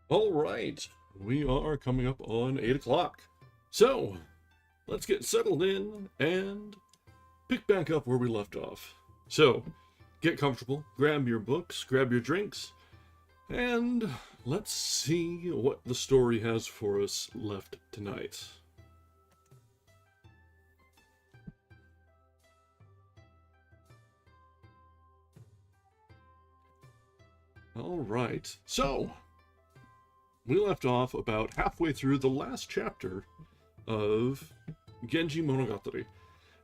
All right, we are coming up on 8 o'clock. So, let's get settled in and pick back up where we left off. So, get comfortable, grab your books, grab your drinks, and let's see what the story has for us left tonight. All right, so we left off about halfway through the last chapter of Genji Monogatari.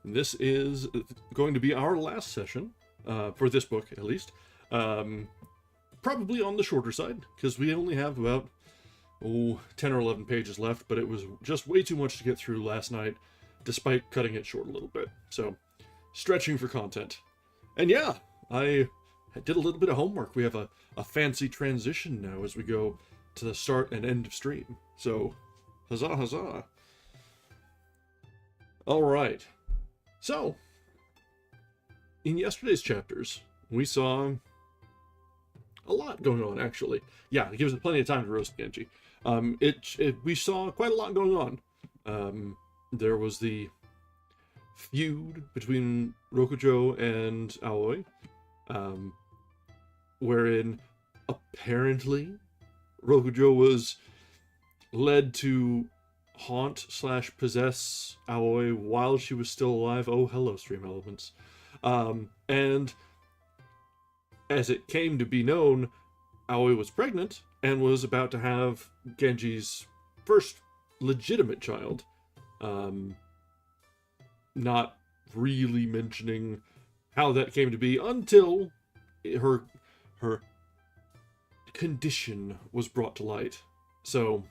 This is going to be our last session, for this book at least. Probably on the shorter side, because we only have about 10 or 11 pages left, but it was just way too much to get through last night, despite cutting it short a little bit. So, stretching for content. And yeah, I did a little bit of homework. We have a fancy transition now as we go to the start and end of stream. So, huzzah, huzzah. Alright. So, in yesterday's chapters, we saw a lot going on, actually. Yeah, it gives us plenty of time to roast Genji. We saw quite a lot going on. There was the feud between Rokujo and Aoi, wherein apparently Rokujo was led to haunt/possess Aoi while she was still alive. Oh, hello, stream elements. And as it came to be known, Aoi was pregnant and was about to have Genji's first legitimate child. Not really mentioning how that came to be until her condition was brought to light. So,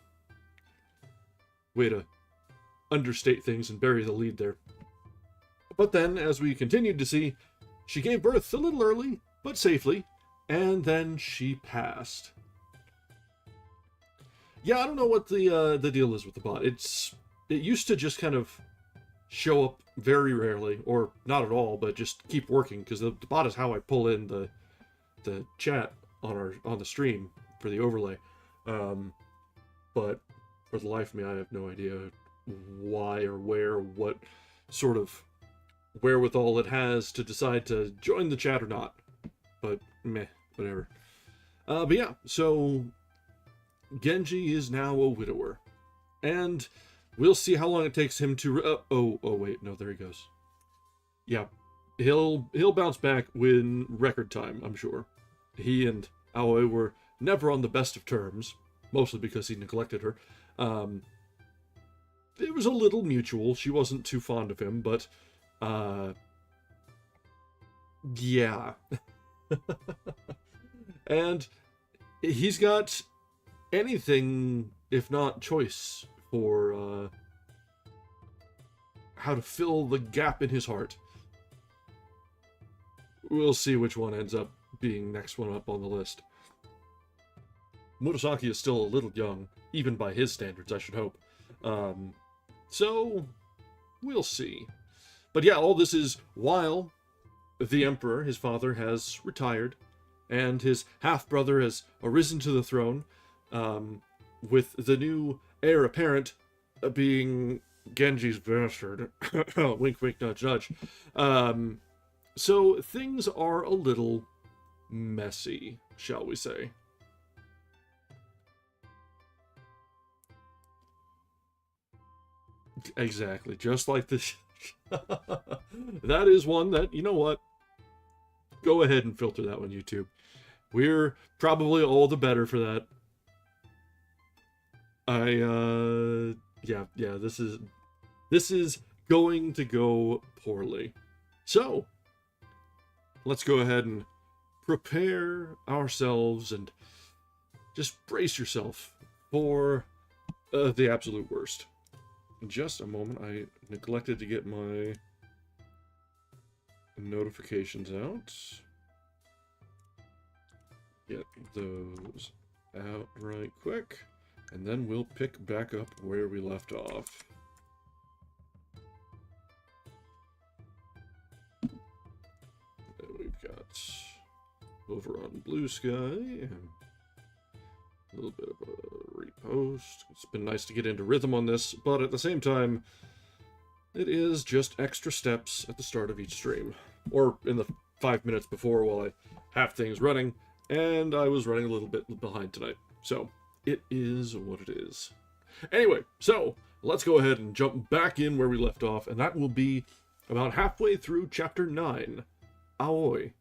way to understate things and bury the lead there. But then, as we continued to see, she gave birth a little early, but safely, and then she passed. Yeah, I don't know what the deal is with the bot. It used to just kind of show up very rarely, or not at all, but just keep working, because the bot is how I pull in the chat on the stream for the overlay. But for the life of me, I have no idea why or where, what sort of wherewithal it has to decide to join the chat or not. But meh, whatever. But yeah, so Genji is now a widower, and we'll see how long it takes him to. Oh wait, no, there he goes. Yeah, he'll bounce back within record time, I'm sure. He and Aoi were never on the best of terms, mostly because he neglected her. It was a little mutual. She wasn't too fond of him, but yeah. And he's got anything if not choice for how to fill the gap in his heart. We'll see which one ends up being next one up on the list. Murasaki is still a little young, even by his standards, I should hope. So, we'll see. But yeah, all this is while the Emperor, his father, has retired, and his half-brother has arisen to the throne, with the new heir apparent being Genji's bastard. Wink, wink, nudge, nudge. So things are a little messy, shall we say. Exactly, just like this. That is one that, you know what? Go ahead and filter that one, YouTube. We're probably all the better for that. Yeah, this is going to go poorly. So, let's go ahead and prepare ourselves and just brace yourself for the absolute worst. In just a moment, I neglected to get my notifications out. Get those out right quick, and then we'll pick back up where we left off. We've got over on Bluesky. A little bit of a repost. It's been nice to get into rhythm on this, but at the same time, it is just extra steps at the start of each stream. Or in the 5 minutes before while I have things running, and I was running a little bit behind tonight. So, it is what it is. Anyway, so, let's go ahead and jump back in where we left off, and that will be about halfway through Chapter 9, Aoi,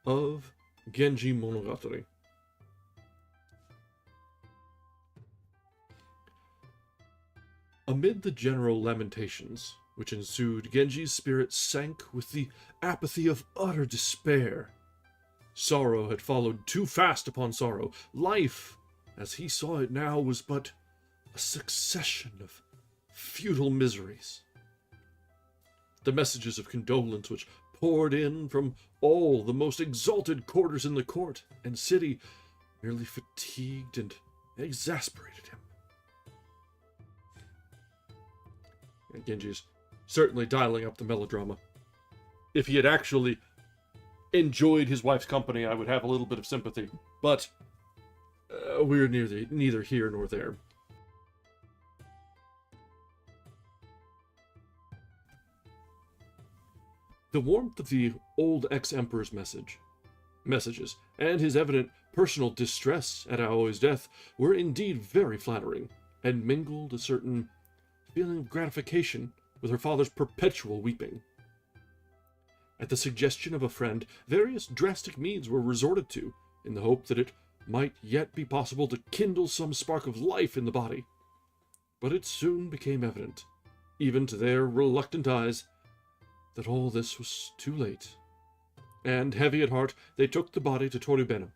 of Genji Monogatari. Amid the general lamentations which ensued, Genji's spirit sank with the apathy of utter despair. Sorrow had followed too fast upon sorrow. Life, as he saw it now, was but a succession of futile miseries. The messages of condolence which poured in from all the most exalted quarters in the court and city merely fatigued and exasperated him. And Genji's certainly dialing up the melodrama. If he had actually enjoyed his wife's company, I would have a little bit of sympathy. But we're neither here nor there. The warmth of the old ex-emperor's messages, and his evident personal distress at Aoi's death were indeed very flattering, and mingled a certain feeling of gratification with her father's perpetual weeping. At the suggestion of a friend, various drastic means were resorted to, in the hope that it might yet be possible to kindle some spark of life in the body. But it soon became evident, even to their reluctant eyes, that all this was too late, and, heavy at heart, they took the body to Toribeno.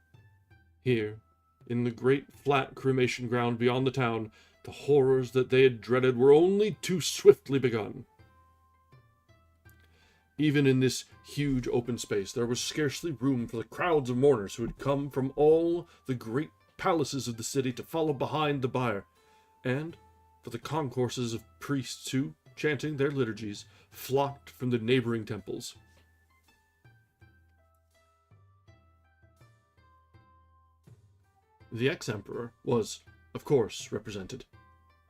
Here, in the great flat cremation ground beyond the town, the horrors that they had dreaded were only too swiftly begun. Even in this huge open space, there was scarcely room for the crowds of mourners who had come from all the great palaces of the city to follow behind the bier, and for the concourses of priests who, chanting their liturgies, flocked from the neighboring temples. The ex-emperor was, of course, represented.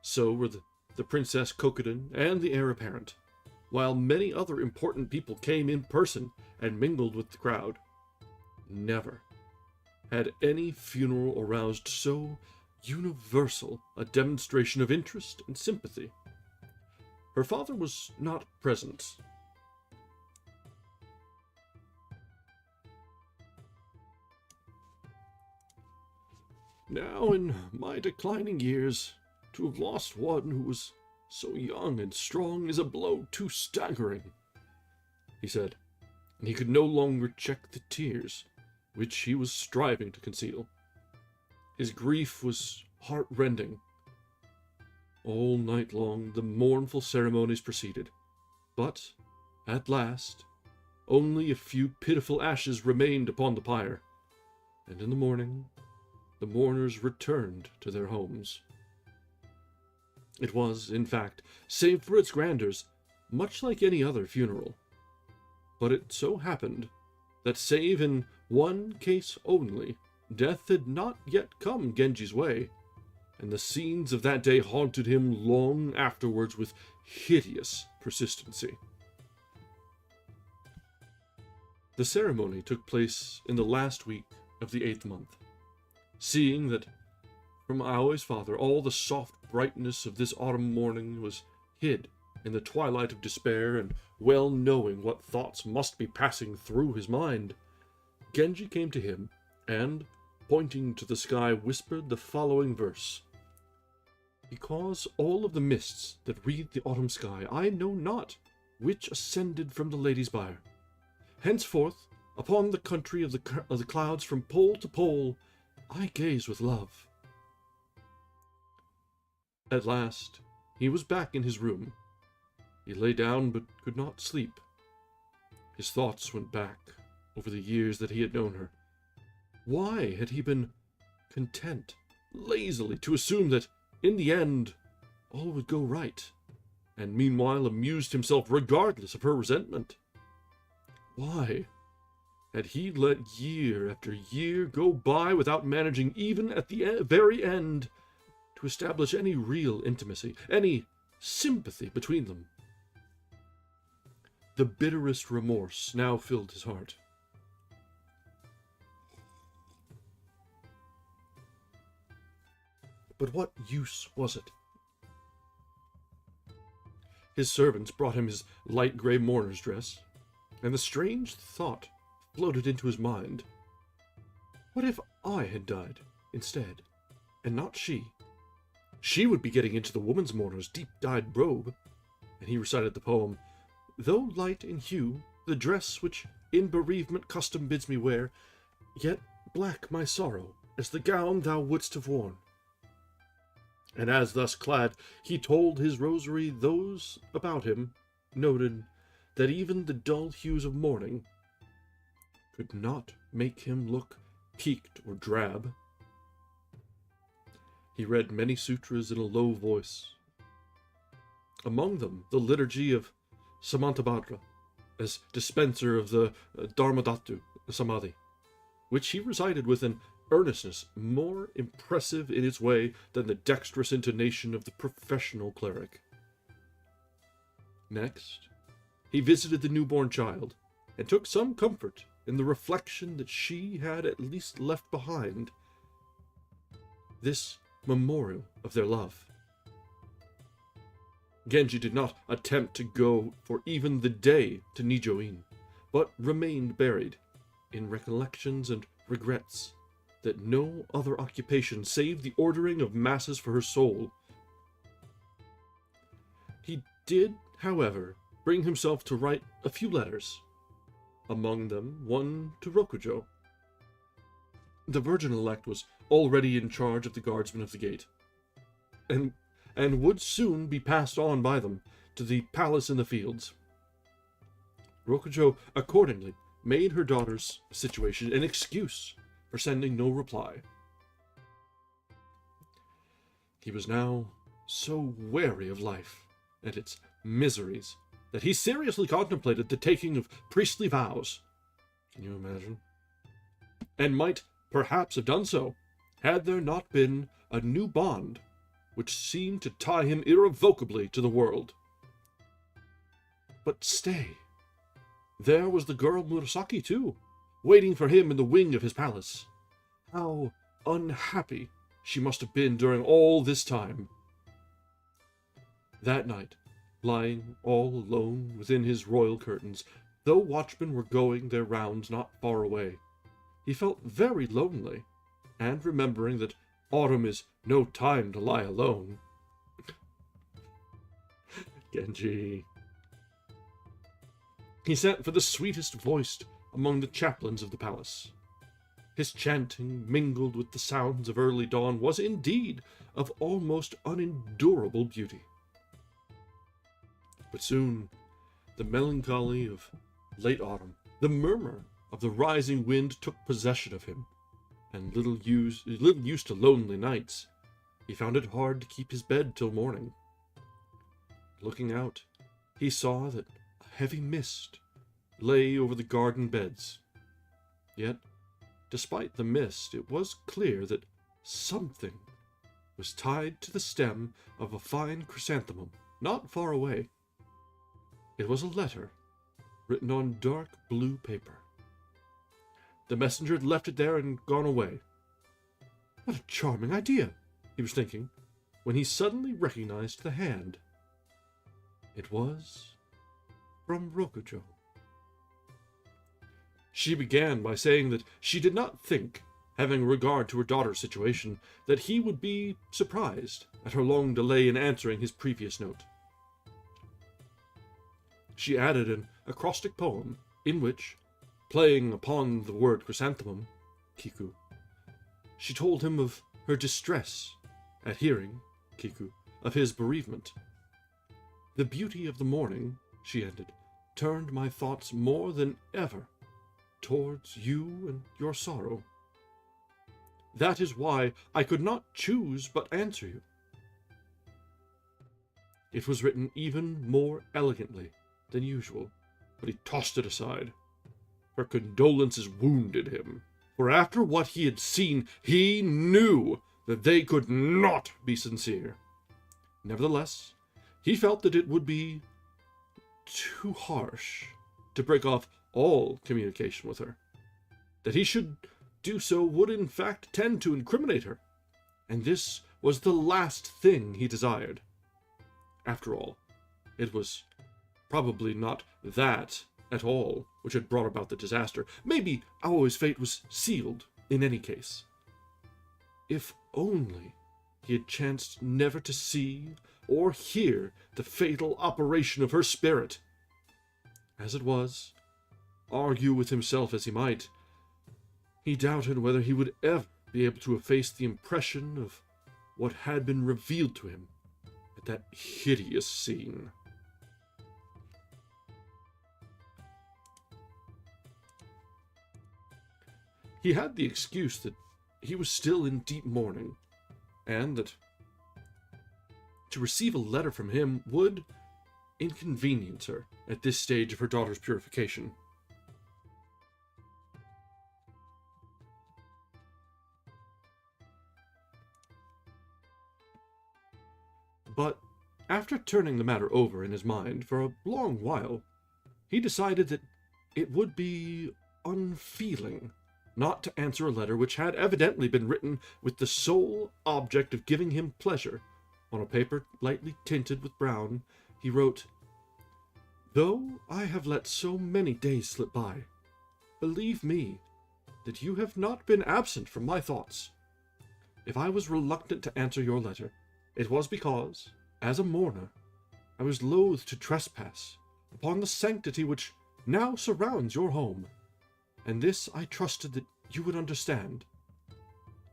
So were the Princess Kokiden and the heir apparent, while many other important people came in person and mingled with the crowd. Never had any funeral aroused so universal a demonstration of interest and sympathy. Her father was not present. Now, in my declining years, to have lost one who was so young and strong is a blow too staggering, he said, and he could no longer check the tears which he was striving to conceal. His grief was heart-rending. All night long the mournful ceremonies proceeded, but, at last, only a few pitiful ashes remained upon the pyre, and in the morning the mourners returned to their homes. It was, in fact, save for its grandeurs, much like any other funeral. But it so happened that, save in one case only, death had not yet come Genji's way, and the scenes of that day haunted him long afterwards with hideous persistency. The ceremony took place in the last week of the 8th month. Seeing that from Aoi's father all the soft brightness of this autumn morning was hid in the twilight of despair, and well knowing what thoughts must be passing through his mind, Genji came to him, and, pointing to the sky, whispered the following verse: "Because all of the mists that wreathe the autumn sky, I know not which ascended from the lady's bier. Henceforth, upon the country of the clouds from pole to pole, I gaze with love." At last, he was back in his room. He lay down but could not sleep. His thoughts went back over the years that he had known her. Why had he been content lazily to assume that, in the end, all would go right, and meanwhile amused himself regardless of her resentment? Why? Had he let year after year go by without managing, even at the very end, to establish any real intimacy, any sympathy between them? The bitterest remorse now filled his heart. But what use was it? His servants brought him his light gray mourner's dress, and the strange thought floated into his mind. What if I had died instead, and not she? She would be getting into the woman's mourner's deep-dyed robe, and he recited the poem, "Though light in hue, the dress which in bereavement custom bids me wear, yet black my sorrow, as the gown thou wouldst have worn." And as thus clad, he told his rosary, those about him noted that even the dull hues of mourning could not make him look peaked or drab. He read many sutras in a low voice, among them the liturgy of Samantabhadra, as dispenser of the Dharmadhatu Samadhi, which he recited with an earnestness more impressive in its way than the dexterous intonation of the professional cleric. Next, he visited the newborn child, and took some comfort in the reflection that she had at least left behind this memorial of their love. Genji did not attempt to go for even the day to Nijoin, but remained buried in recollections and regrets that no other occupation save the ordering of masses for her soul. He did, however, bring himself to write a few letters, among them one to Rokujo. The Virgin-elect was already in charge of the guardsmen of the gate, and would soon be passed on by them to the palace in the fields. Rokujo accordingly made her daughter's situation an excuse for sending no reply. He was now so weary of life and its miseries that he seriously contemplated the taking of priestly vows. Can you imagine? And might perhaps have done so, had there not been a new bond which seemed to tie him irrevocably to the world. But stay, there was the girl Murasaki too, waiting for him in the wing of his palace. How unhappy she must have been during all this time. That night, lying all alone within his royal curtains, though watchmen were going their rounds not far away, he felt very lonely, and remembering that autumn is no time to lie alone. Genji. He sent for the sweetest voiced among the chaplains of the palace. His chanting, mingled with the sounds of early dawn, was indeed of almost unendurable beauty. But soon the melancholy of late autumn, the murmur of the rising wind took possession of him, and little used to lonely nights, he found it hard to keep his bed till morning. Looking out, he saw that a heavy mist lay over the garden beds. Yet, despite the mist, it was clear that something was tied to the stem of a fine chrysanthemum not far away. It was a letter written on dark blue paper. The messenger had left it there and gone away. What a charming idea, he was thinking, when he suddenly recognized the hand. It was from Rokujo. She began by saying that she did not think, having regard to her daughter's situation, that he would be surprised at her long delay in answering his previous note. She added an acrostic poem in which, playing upon the word chrysanthemum, Kiku, she told him of her distress at hearing, Kiku, of his bereavement. The beauty of the morning, she ended, turned my thoughts more than ever towards you and your sorrow. That is why I could not choose but answer you. It was written even more elegantly than usual, but he tossed it aside. her condolences wounded him, for after what he had seen, he knew that they could not be sincere. Nevertheless, he felt that it would be too harsh to break off all communication with her. That he should do so would in fact tend to incriminate her, and this was the last thing he desired. After all, it was probably not that at all which had brought about the disaster. Maybe Aoi's fate was sealed in any case. If only he had chanced never to see or hear the fatal operation of her spirit. As it was, argue with himself as he might, he doubted whether he would ever be able to efface the impression of what had been revealed to him at that hideous scene. He had the excuse that he was still in deep mourning, and that to receive a letter from him would inconvenience her at this stage of her daughter's purification. But after turning the matter over in his mind for a long while, he decided that it would be unfeeling not to answer a letter which had evidently been written with the sole object of giving him pleasure. On a paper lightly tinted with brown, he wrote, "Though I have let so many days slip by, believe me that you have not been absent from my thoughts. If I was reluctant to answer your letter, it was because, as a mourner, I was loath to trespass upon the sanctity which now surrounds your home, and this I trusted that you would understand.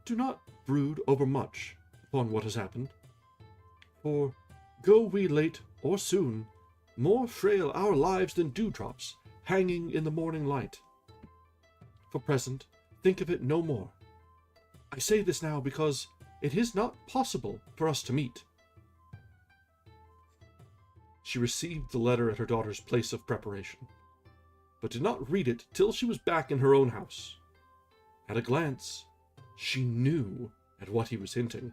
Do not brood overmuch upon what has happened, for, go we late or soon, more frail our lives than dewdrops hanging in the morning light. For present, think of it no more. I say this now because it is not possible for us to meet." She received the letter at her daughter's place of preparation, but did not read it till she was back in her own house. At a glance, she knew at what he was hinting.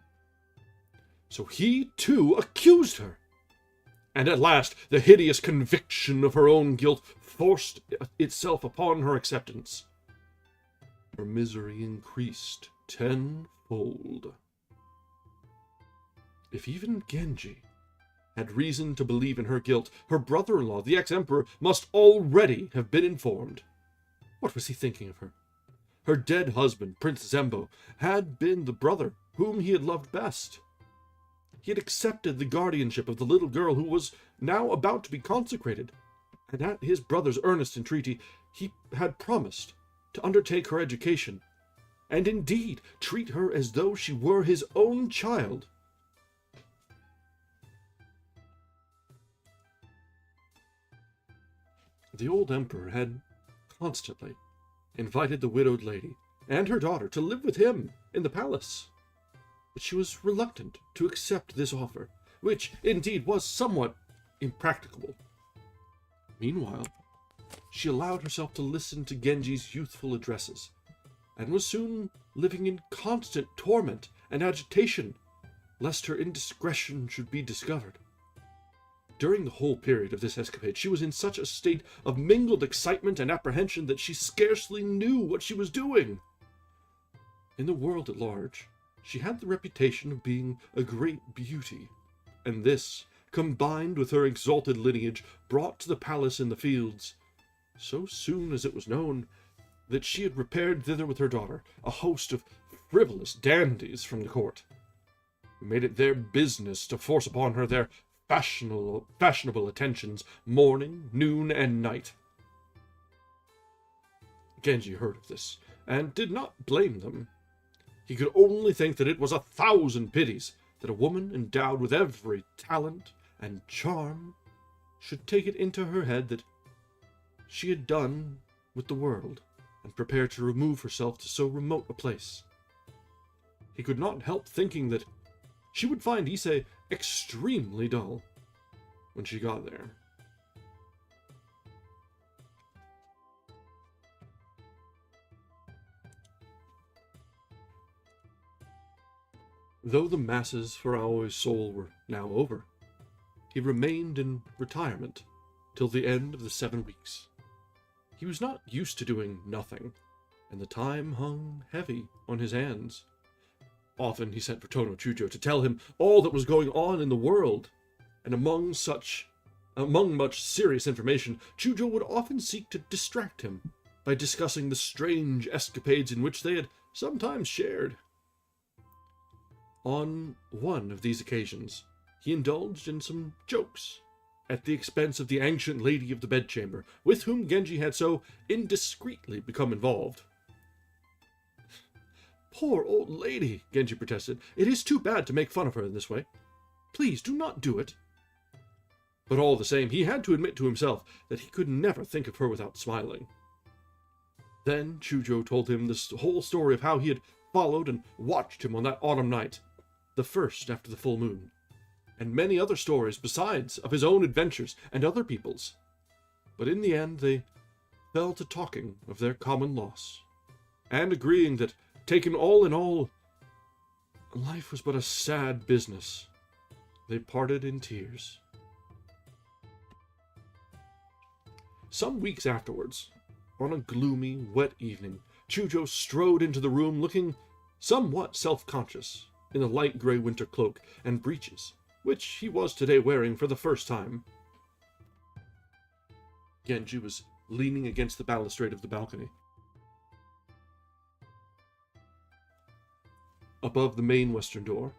So he, too, accused her! And at last the hideous conviction of her own guilt forced itself upon her acceptance. Her misery increased tenfold. If even Genji had reason to believe in her guilt, her brother-in-law, the ex-emperor, must already have been informed. What was he thinking of her? Her dead husband, Prince Zembo, had been the brother whom he had loved best. He had accepted the guardianship of the little girl who was now about to be consecrated, and at his brother's earnest entreaty, he had promised to undertake her education, and indeed treat her as though she were his own child. The old emperor had constantly invited the widowed lady and her daughter to live with him in the palace, but she was reluctant to accept this offer, which indeed was somewhat impracticable. Meanwhile, she allowed herself to listen to Genji's youthful addresses, and was soon living in constant torment and agitation, lest her indiscretion should be discovered. During the whole period of this escapade, she was in such a state of mingled excitement and apprehension that she scarcely knew what she was doing. In the world at large, she had the reputation of being a great beauty, and this, combined with her exalted lineage, brought to the palace in the fields, so soon as it was known, that she had repaired thither with her daughter, a host of frivolous dandies from the court, who made it their business to force upon her their fashionable attentions morning, noon, and night. Genji heard of this, and did not blame them. He could only think that it was 1,000 pities that a woman endowed with every talent and charm should take it into her head that she had done with the world, and prepare to remove herself to so remote a place. He could not help thinking that she would find Ise extremely dull when she got there. Though the masses for Aoi's soul were now over, he remained in retirement till the end of the 7 weeks. He was not used to doing nothing, and the time hung heavy on his hands. Often he sent for Tono Chujo to tell him all that was going on in the world, and among much serious information, Chujo would often seek to distract him by discussing the strange escapades in which they had sometimes shared. On one of these occasions, he indulged in some jokes at the expense of the ancient lady of the bedchamber, with whom Genji had so indiscreetly become involved. "Poor old lady," Genji protested. "It is too bad to make fun of her in this way. Please do not do it." But all the same, he had to admit to himself that he could never think of her without smiling. Then Chujo told him the whole story of how he had followed and watched him on that autumn night, the first after the full moon, and many other stories besides of his own adventures and other people's. But in the end they fell to talking of their common loss, and agreeing that, taken all in all, life was but a sad business. They parted in tears. Some weeks afterwards, on a gloomy, wet evening, Chujo strode into the room looking somewhat self-conscious in a light gray winter cloak and breeches, which he was today wearing for the first time. Genji was leaning against the balustrade of the balcony. Above the main western door,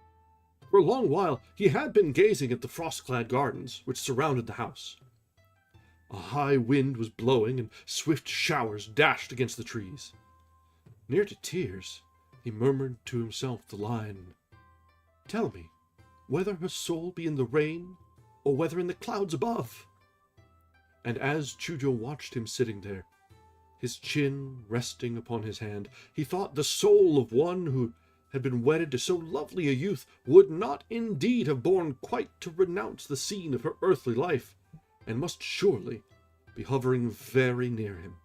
for a long while he had been gazing at the frost-clad gardens which surrounded the house. A high wind was blowing, and swift showers dashed against the trees. Near to tears, he murmured to himself the line, "Tell me, whether her soul be in the rain, or whether in the clouds above." And as Chujo watched him sitting there, his chin resting upon his hand, he thought the soul of one who had been wedded to so lovely a youth would not indeed have borne quite to renounce the scene of her earthly life, and must surely be hovering very near him.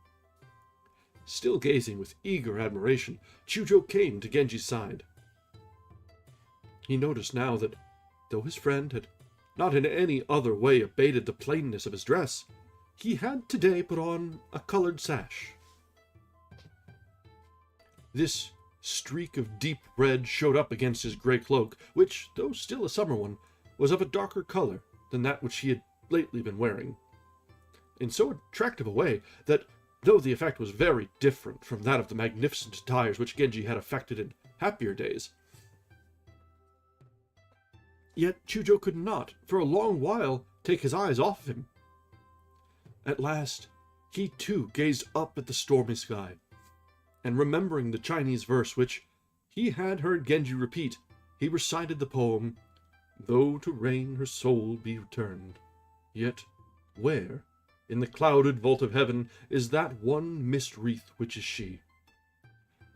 Still gazing with eager admiration, Chujo came to Genji's side. He noticed now that, though his friend had not in any other way abated the plainness of his dress, he had today put on a colored sash. This streak of deep red showed up against his gray cloak, which, though still a summer one, was of a darker color than that which he had lately been wearing, in so attractive a way that, though the effect was very different from that of the magnificent attires which Genji had affected in happier days, yet Chujo could not, for a long while, take his eyes off of him. At last, he too gazed up at the stormy sky, and remembering the Chinese verse which he had heard Genji repeat, he recited the poem, "Though to rain her soul be turned, yet where, in the clouded vault of heaven, is that one mist wreath which is she?"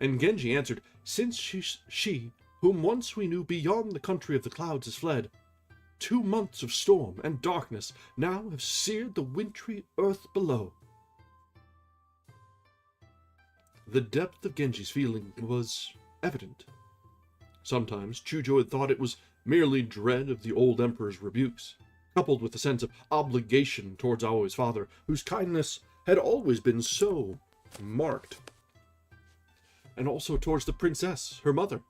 And Genji answered, "Since she, whom once we knew beyond the country of the clouds, is fled, 2 months of storm and darkness now have seared the wintry earth below." The depth of Genji's feeling was evident. Sometimes Chujo had thought it was merely dread of the old emperor's rebukes, coupled with a sense of obligation towards Aoi's father, whose kindness had always been so marked, and also towards the princess, her mother,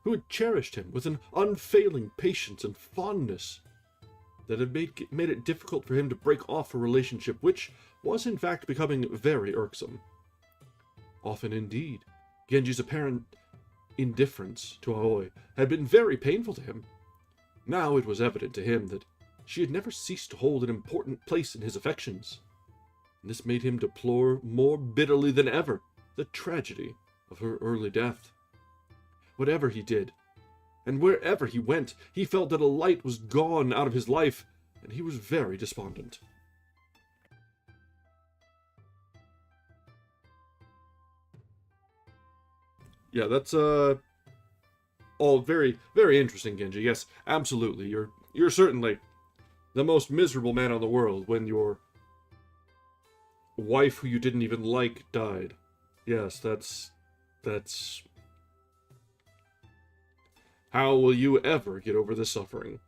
who had cherished him with an unfailing patience and fondness that had made it difficult for him to break off a relationship which was in fact becoming very irksome. Often indeed, Genji's apparent indifference to Aoi had been very painful to him. Now it was evident to him that she had never ceased to hold an important place in his affections, and this made him deplore more bitterly than ever the tragedy of her early death. Whatever he did, and wherever he went, he felt that a light was gone out of his life, and he was very despondent. Yeah, that's all very, very interesting, Genji. Yes, absolutely. You're certainly the most miserable man on the world when your wife, who you didn't even like, died. Yes, that's How will you ever get over this suffering?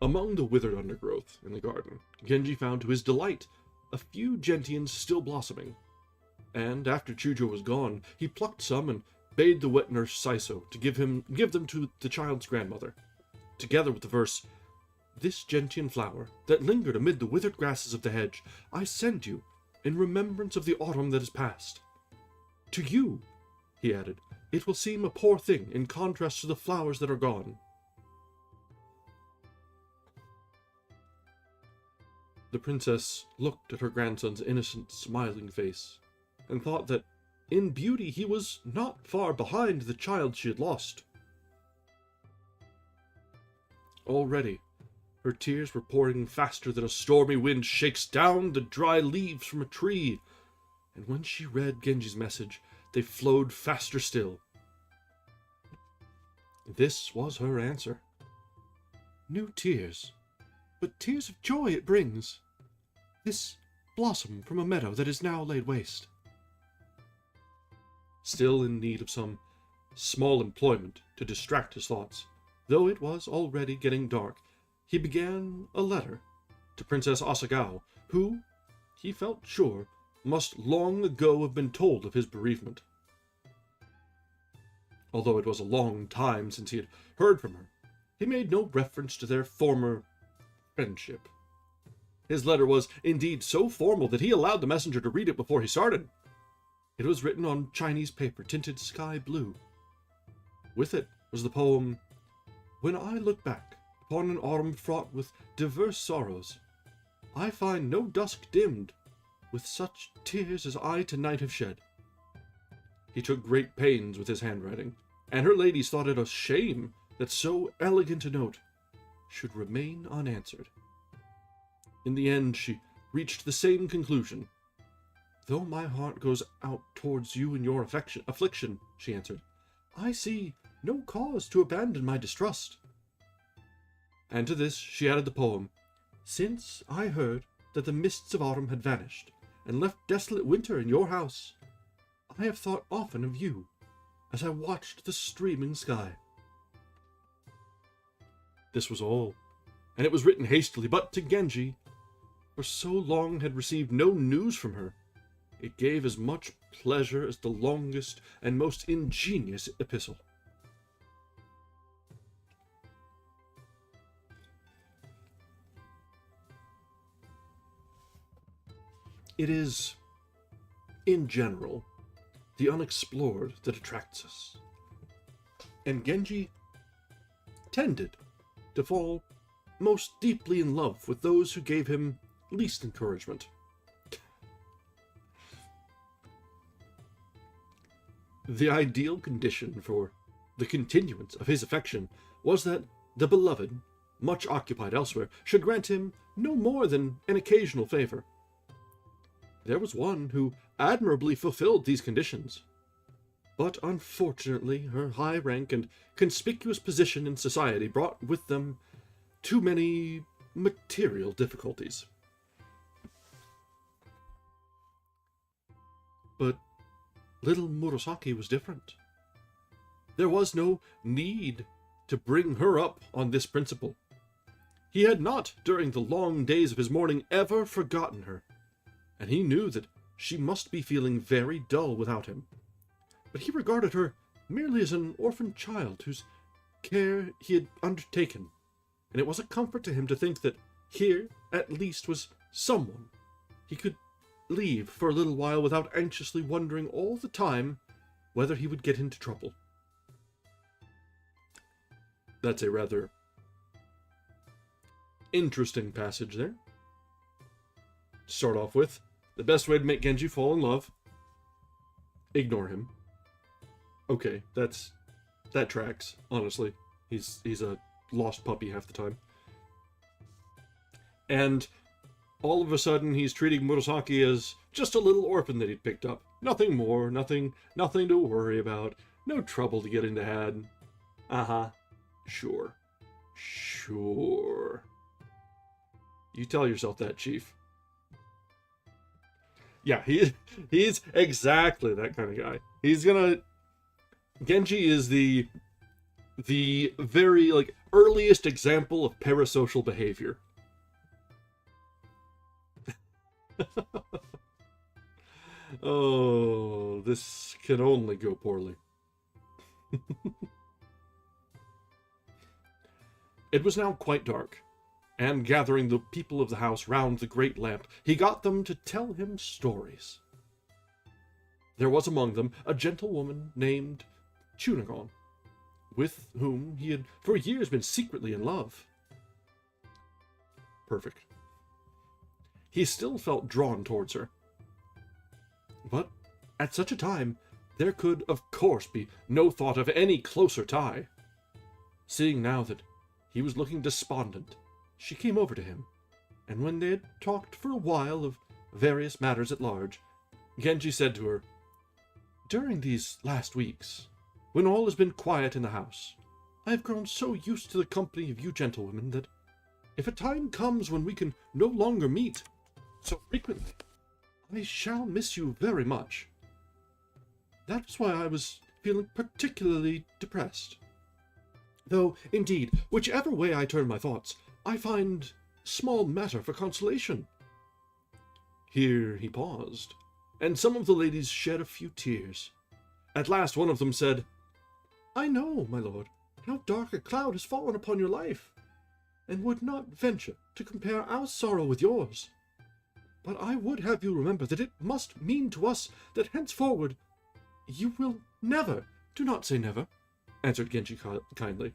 Among the withered undergrowth in the garden, Genji found to his delight a few gentians still blossoming. And after Chujo was gone, he plucked some and bade the wet nurse Saiso to give them to the child's grandmother, together with the verse, "This gentian flower, that lingered amid the withered grasses of the hedge, I send you, in remembrance of the autumn that is past. To you," he added, "it will seem a poor thing in contrast to the flowers that are gone." The princess looked at her grandson's innocent, smiling face, and thought that in beauty he was not far behind the child she had lost. Already, her tears were pouring faster than a stormy wind shakes down the dry leaves from a tree, and when she read Genji's message, they flowed faster still. This was her answer. "New tears, but tears of joy it brings. This blossom from a meadow that is now laid waste." Still in need of some small employment to distract his thoughts, though it was already getting dark, he began a letter to Princess Asagao, who, he felt sure, must long ago have been told of his bereavement. Although it was a long time since he had heard from her, he made no reference to their former friendship. His letter was indeed so formal that he allowed the messenger to read it before he started. It was written on Chinese paper tinted sky blue. With it was the poem, "When I look back upon an autumn fraught with diverse sorrows, I find no dusk dimmed with such tears as I tonight have shed." He took great pains with his handwriting, and her ladies thought it a shame that so elegant a note should remain unanswered. In the end, she reached the same conclusion. "Though my heart goes out towards you in your affliction," she answered, "I see no cause to abandon my distrust." And to this she added the poem, "Since I heard that the mists of autumn had vanished, and left desolate winter in your house, I have thought often of you, as I watched the streaming sky." This was all, and it was written hastily, but to Genji, for so long had received no news from her, it gave as much pleasure as the longest and most ingenious epistle. It is, in general, the unexplored that attracts us, and Genji tended to fall most deeply in love with those who gave him least encouragement. The ideal condition for the continuance of his affection was that the beloved, much occupied elsewhere, should grant him no more than an occasional favor. There was one who admirably fulfilled these conditions, but unfortunately her high rank and conspicuous position in society brought with them too many material difficulties. But little Murasaki was different. There was no need to bring her up on this principle. He had not, during the long days of his mourning, ever forgotten her, and he knew that she must be feeling very dull without him. But he regarded her merely as an orphan child whose care he had undertaken, and it was a comfort to him to think that here, at least, was someone he could leave for a little while without anxiously wondering all the time whether he would get into trouble. That's a rather interesting passage there. To start off with, the best way to make Genji fall in love: ignore him. Okay, that tracks, honestly. He's a lost puppy half the time. And all of a sudden he's treating Murasaki as just a little orphan that he'd picked up. Nothing more, nothing to worry about, no trouble to get into had. Sure. You tell yourself that, Chief. Yeah, he's exactly that kind of guy. He's gonna Genji is the very, like, earliest example of parasocial behavior. Oh, this can only go poorly. It was now quite dark, and gathering the people of the house round the great lamp, he got them to tell him stories. There was among them a gentlewoman named Chunagon, with whom he had for years been secretly in love. Perfect. He still felt drawn towards her. But at such a time, there could, of course, be no thought of any closer tie. Seeing now that he was looking despondent, she came over to him, and when they had talked for a while of various matters at large, Genji said to her, "During these last weeks, when all has been quiet in the house, I have grown so used to the company of you gentlewomen that, if a time comes when we can no longer meet so frequently, I shall miss you very much. That's why I was feeling particularly depressed. Though, indeed, whichever way I turn my thoughts, I find small matter for consolation." Here he paused, and some of the ladies shed a few tears. At last one of them said, "I know, my lord, how dark a cloud has fallen upon your life, and would not venture to compare our sorrow with yours. But I would have you remember that it must mean to us that henceforward you will never—" "Do not say never," answered Genji kindly.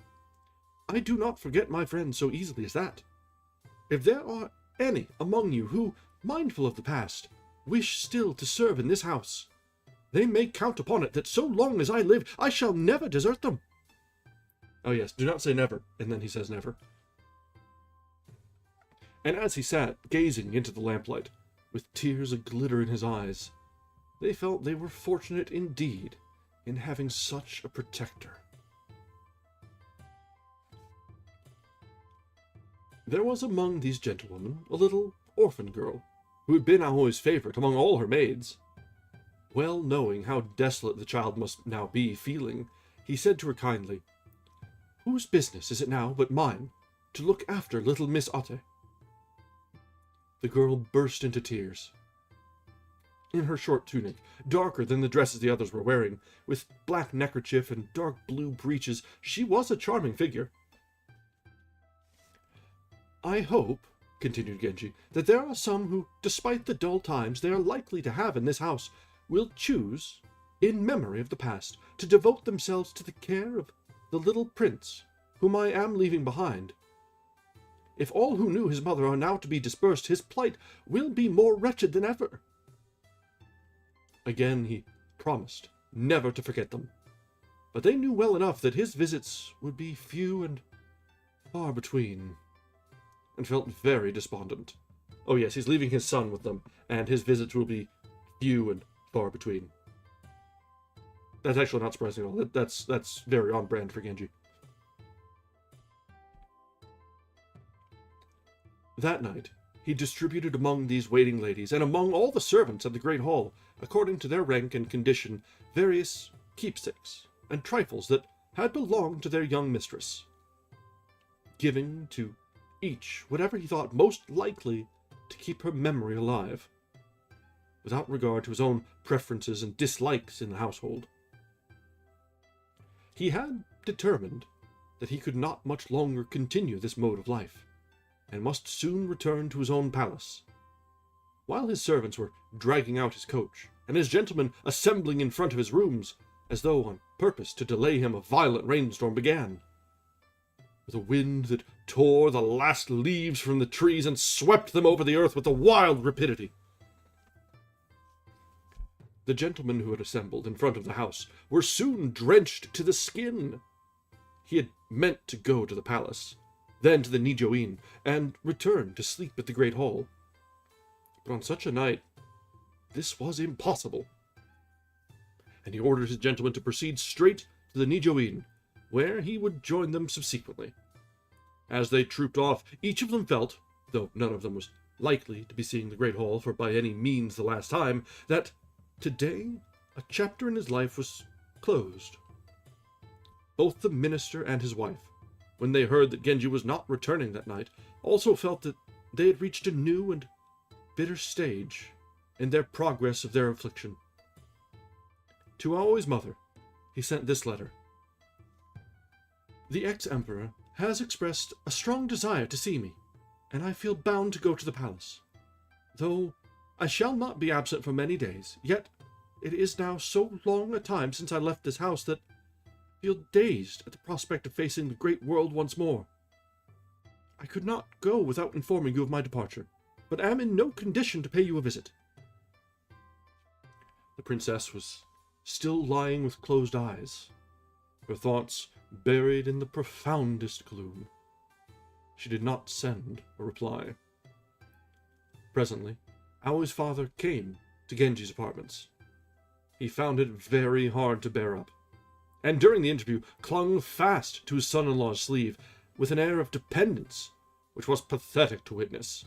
"I do not forget my friends so easily as that. If there are any among you who, mindful of the past, wish still to serve in this house, they may count upon it that so long as I live, I shall never desert them." Oh yes, do not say never, and then he says never. And as he sat, gazing into the lamplight, with tears a-glitter in his eyes, they felt they were fortunate indeed in having such a protector. There was among these gentlewomen a little orphan girl, who had been Aoi's favorite among all her maids. Well knowing how desolate the child must now be feeling, he said to her kindly, "Whose business is it now but mine to look after little Miss Ate?" The girl burst into tears. In her short tunic, darker than the dresses the others were wearing, with black neckerchief and dark blue breeches, she was a charming figure. "I hope," continued Genji, "that there are some who, despite the dull times they are likely to have in this house, will choose, in memory of the past, to devote themselves to the care of the little prince, whom I am leaving behind. If all who knew his mother are now to be dispersed, his plight will be more wretched than ever." Again he promised never to forget them, but they knew well enough that his visits would be few and far between, and felt very despondent. Oh yes, he's leaving his son with them, and his visits will be few and far between. That's actually not surprising at all. That's very on brand for Genji. That night, he distributed among these waiting ladies, and among all the servants at the great hall, according to their rank and condition, various keepsakes and trifles that had belonged to their young mistress, giving to each whatever he thought most likely to keep her memory alive, without regard to his own preferences and dislikes in the household. He had determined that he could not much longer continue this mode of life, and must soon return to his own palace. While his servants were dragging out his coach, and his gentlemen assembling in front of his rooms, as though on purpose to delay him, a violent rainstorm began, with a wind that tore the last leaves from the trees and swept them over the earth with a wild rapidity. The gentlemen who had assembled in front of the house were soon drenched to the skin. He had meant to go to the palace, then to the Nijoin, and return to sleep at the great hall. But on such a night, this was impossible, and he ordered his gentlemen to proceed straight to the Nijoin, where he would join them subsequently. As they trooped off, each of them felt, though none of them was likely to be seeing the great hall for by any means the last time, that today a chapter in his life was closed, Both the minister and his wife, when they heard that Genji was not returning that night, also felt that they had reached a new and bitter stage in their progress of their affliction. To Aoi's mother, he sent this letter. The ex-emperor has expressed a strong desire to see me, and I feel bound to go to the palace. Though I shall not be absent for many days, yet it is now so long a time since I left this house that I feel dazed at the prospect of facing the great world once more. I could not go without informing you of my departure, but am in no condition to pay you a visit. The princess was still lying with closed eyes, her thoughts buried in the profoundest gloom. She did not send a reply. Presently, Aoi's father came to Genji's apartments. He found it very hard to bear up, and during the interview clung fast to his son-in-law's sleeve with an air of dependence which was pathetic to witness.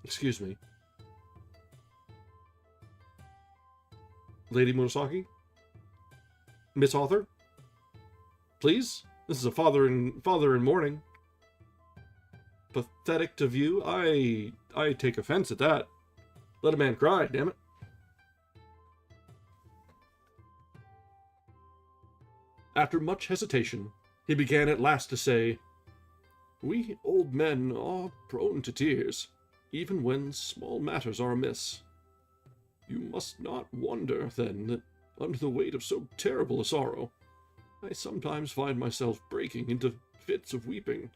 Excuse me. Lady Murasaki? Miss Author? Please? This is a father in mourning. Pathetic to view? I take offense at that. Let a man cry, damn it. After much hesitation, he began at last to say, We old men are prone to tears, even when small matters are amiss. You must not wonder, then, that under the weight of so terrible a sorrow, I sometimes find myself breaking into fits of weeping,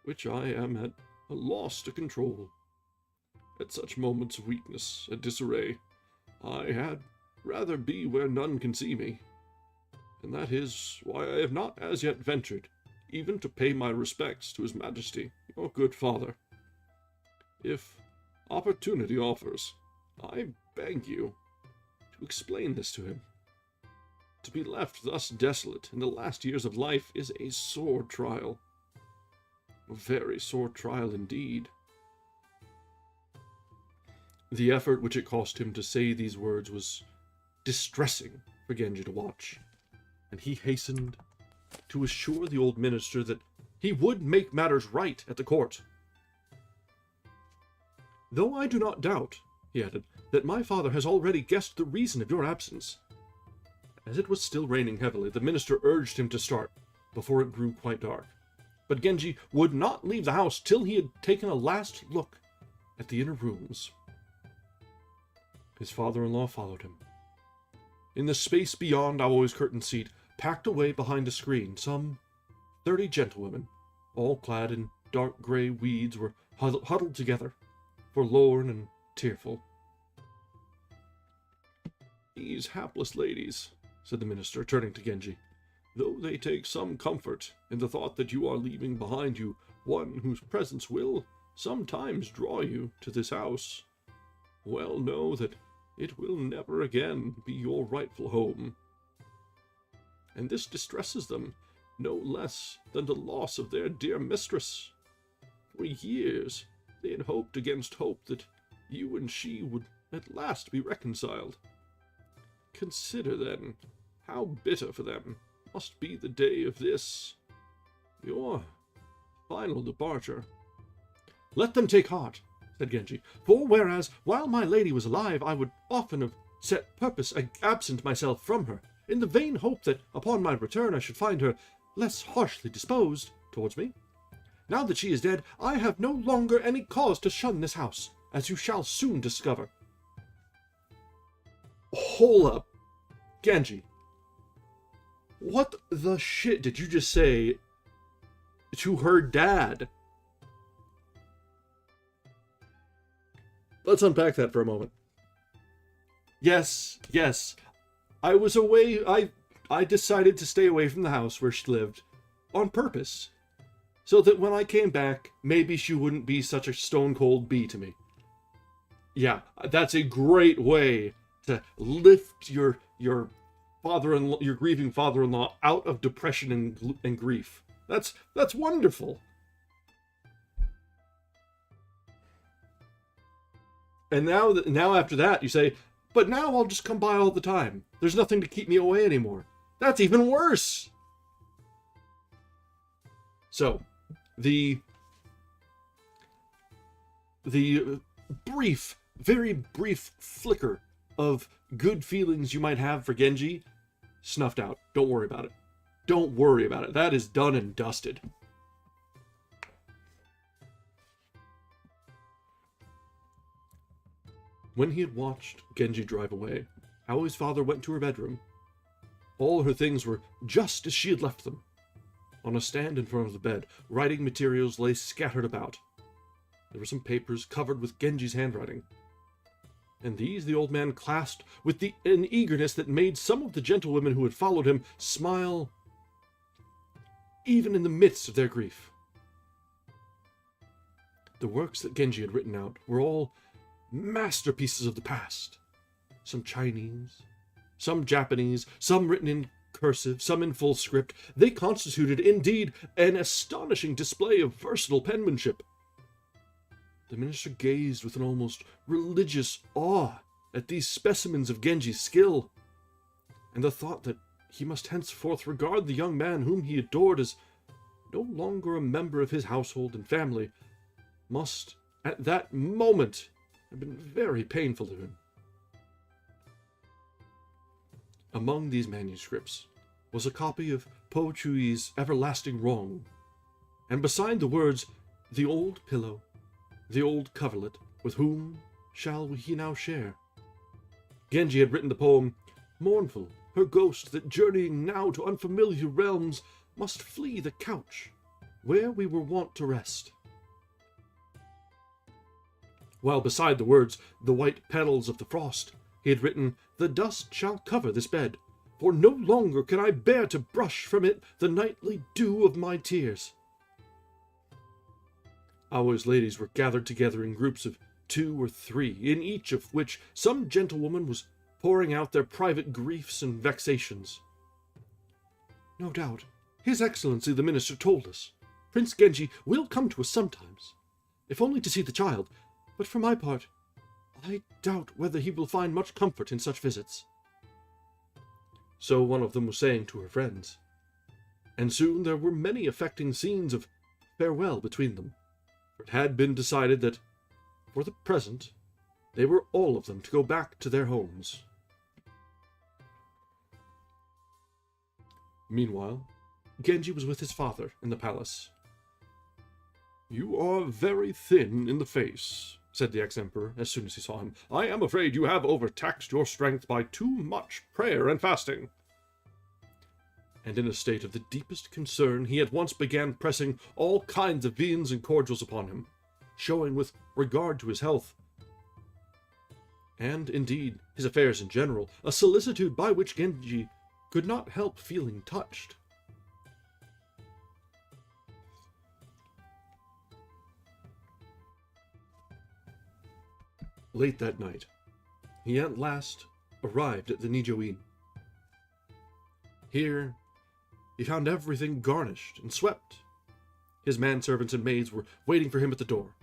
which I am at a loss to control. At such moments of weakness and disarray, I had rather be where none can see me, and that is why I have not as yet ventured even to pay my respects to His Majesty, your good father. If opportunity offers, I beg you to explain this to him. To be left thus desolate in the last years of life is a sore trial. A very sore trial indeed. The effort which it cost him to say these words was distressing for Genji to watch, and he hastened to assure the old minister that he would make matters right at the court. Though I do not doubt, he added, that my father has already guessed the reason of your absence. As it was still raining heavily, the minister urged him to start, before it grew quite dark. But Genji would not leave the house till he had taken a last look at the inner rooms. His father-in-law followed him. In the space beyond Aoi's curtained seat, packed away behind a screen, some 30 gentlewomen, all clad in dark grey weeds, were huddled together, forlorn and tearful. These hapless ladies, said the minister, turning to Genji, though they take some comfort in the thought that you are leaving behind you one whose presence will sometimes draw you to this house, well know that it will never again be your rightful home. And this distresses them no less than the loss of their dear mistress. For years they had hoped against hope that you and she would at last be reconciled. Consider, then, how bitter for them must be the day of this, your final departure. Let them take heart, said Genji, for whereas, while my lady was alive, I would often have set purpose absent myself from her, in the vain hope that, upon my return, I should find her less harshly disposed towards me. Now that she is dead, I have no longer any cause to shun this house, as you shall soon discover. Hold up. Genji. What the shit did you just say to her dad? Let's unpack that for a moment. Yes. I was away, I decided to stay away from the house where she lived on purpose, so that when I came back, maybe she wouldn't be such a stone-cold bee to me. Yeah, that's a great way to lift your father-in-law, your grieving father-in-law, out of depression and grief. That's wonderful. And now after that, you say, but now I'll just come by all the time. There's nothing to keep me away anymore. That's even worse! So, the brief, very brief flicker of good feelings you might have for Genji, snuffed out. Don't worry about it. Don't worry about it. That is done and dusted. When he had watched Genji drive away, Aoi's father went to her bedroom. All her things were just as she had left them. On a stand in front of the bed, writing materials lay scattered about. There were some papers covered with Genji's handwriting. And these the old man clasped with an eagerness that made some of the gentlewomen who had followed him smile, even in the midst of their grief. The works that Genji had written out were all masterpieces of the past. Some Chinese, some Japanese, some written in cursive, some in full script. They constituted, indeed, an astonishing display of versatile penmanship. The minister gazed with an almost religious awe at these specimens of Genji's skill, and the thought that he must henceforth regard the young man whom he adored as no longer a member of his household and family must, at that moment, have been very painful to him. Among these manuscripts was a copy of Po Chui's Everlasting Wrong, and beside the words, "The old pillow, the old coverlet, with whom shall he now share?" Genji had written the poem, "Mournful, her ghost that journeying now to unfamiliar realms must flee the couch where we were wont to rest." While beside the words, "The white petals of the frost," he had written, "The dust shall cover this bed, for no longer can I bear to brush from it the nightly dew of my tears." Aoi's ladies were gathered together in groups of 2 or 3, in each of which some gentlewoman was pouring out their private griefs and vexations. "No doubt, His Excellency the Minister told us, Prince Genji will come to us sometimes, if only to see the child, but for my part, I doubt whether he will find much comfort in such visits." So one of them was saying to her friends, and soon there were many affecting scenes of farewell between them, for it had been decided that, for the present, they were all of them to go back to their homes. Meanwhile, Genji was with his father in the palace. "You are very thin in the face," said the ex-emperor as soon as he saw him. "I am afraid you have overtaxed your strength by too much prayer and fasting." And in a state of the deepest concern, he at once began pressing all kinds of viands and cordials upon him, showing with regard to his health, and indeed his affairs in general, a solicitude by which Genji could not help feeling touched. Late that night, he at last arrived at the Nijo Inn. Here, he found everything garnished and swept. His manservants and maids were waiting for him at the door.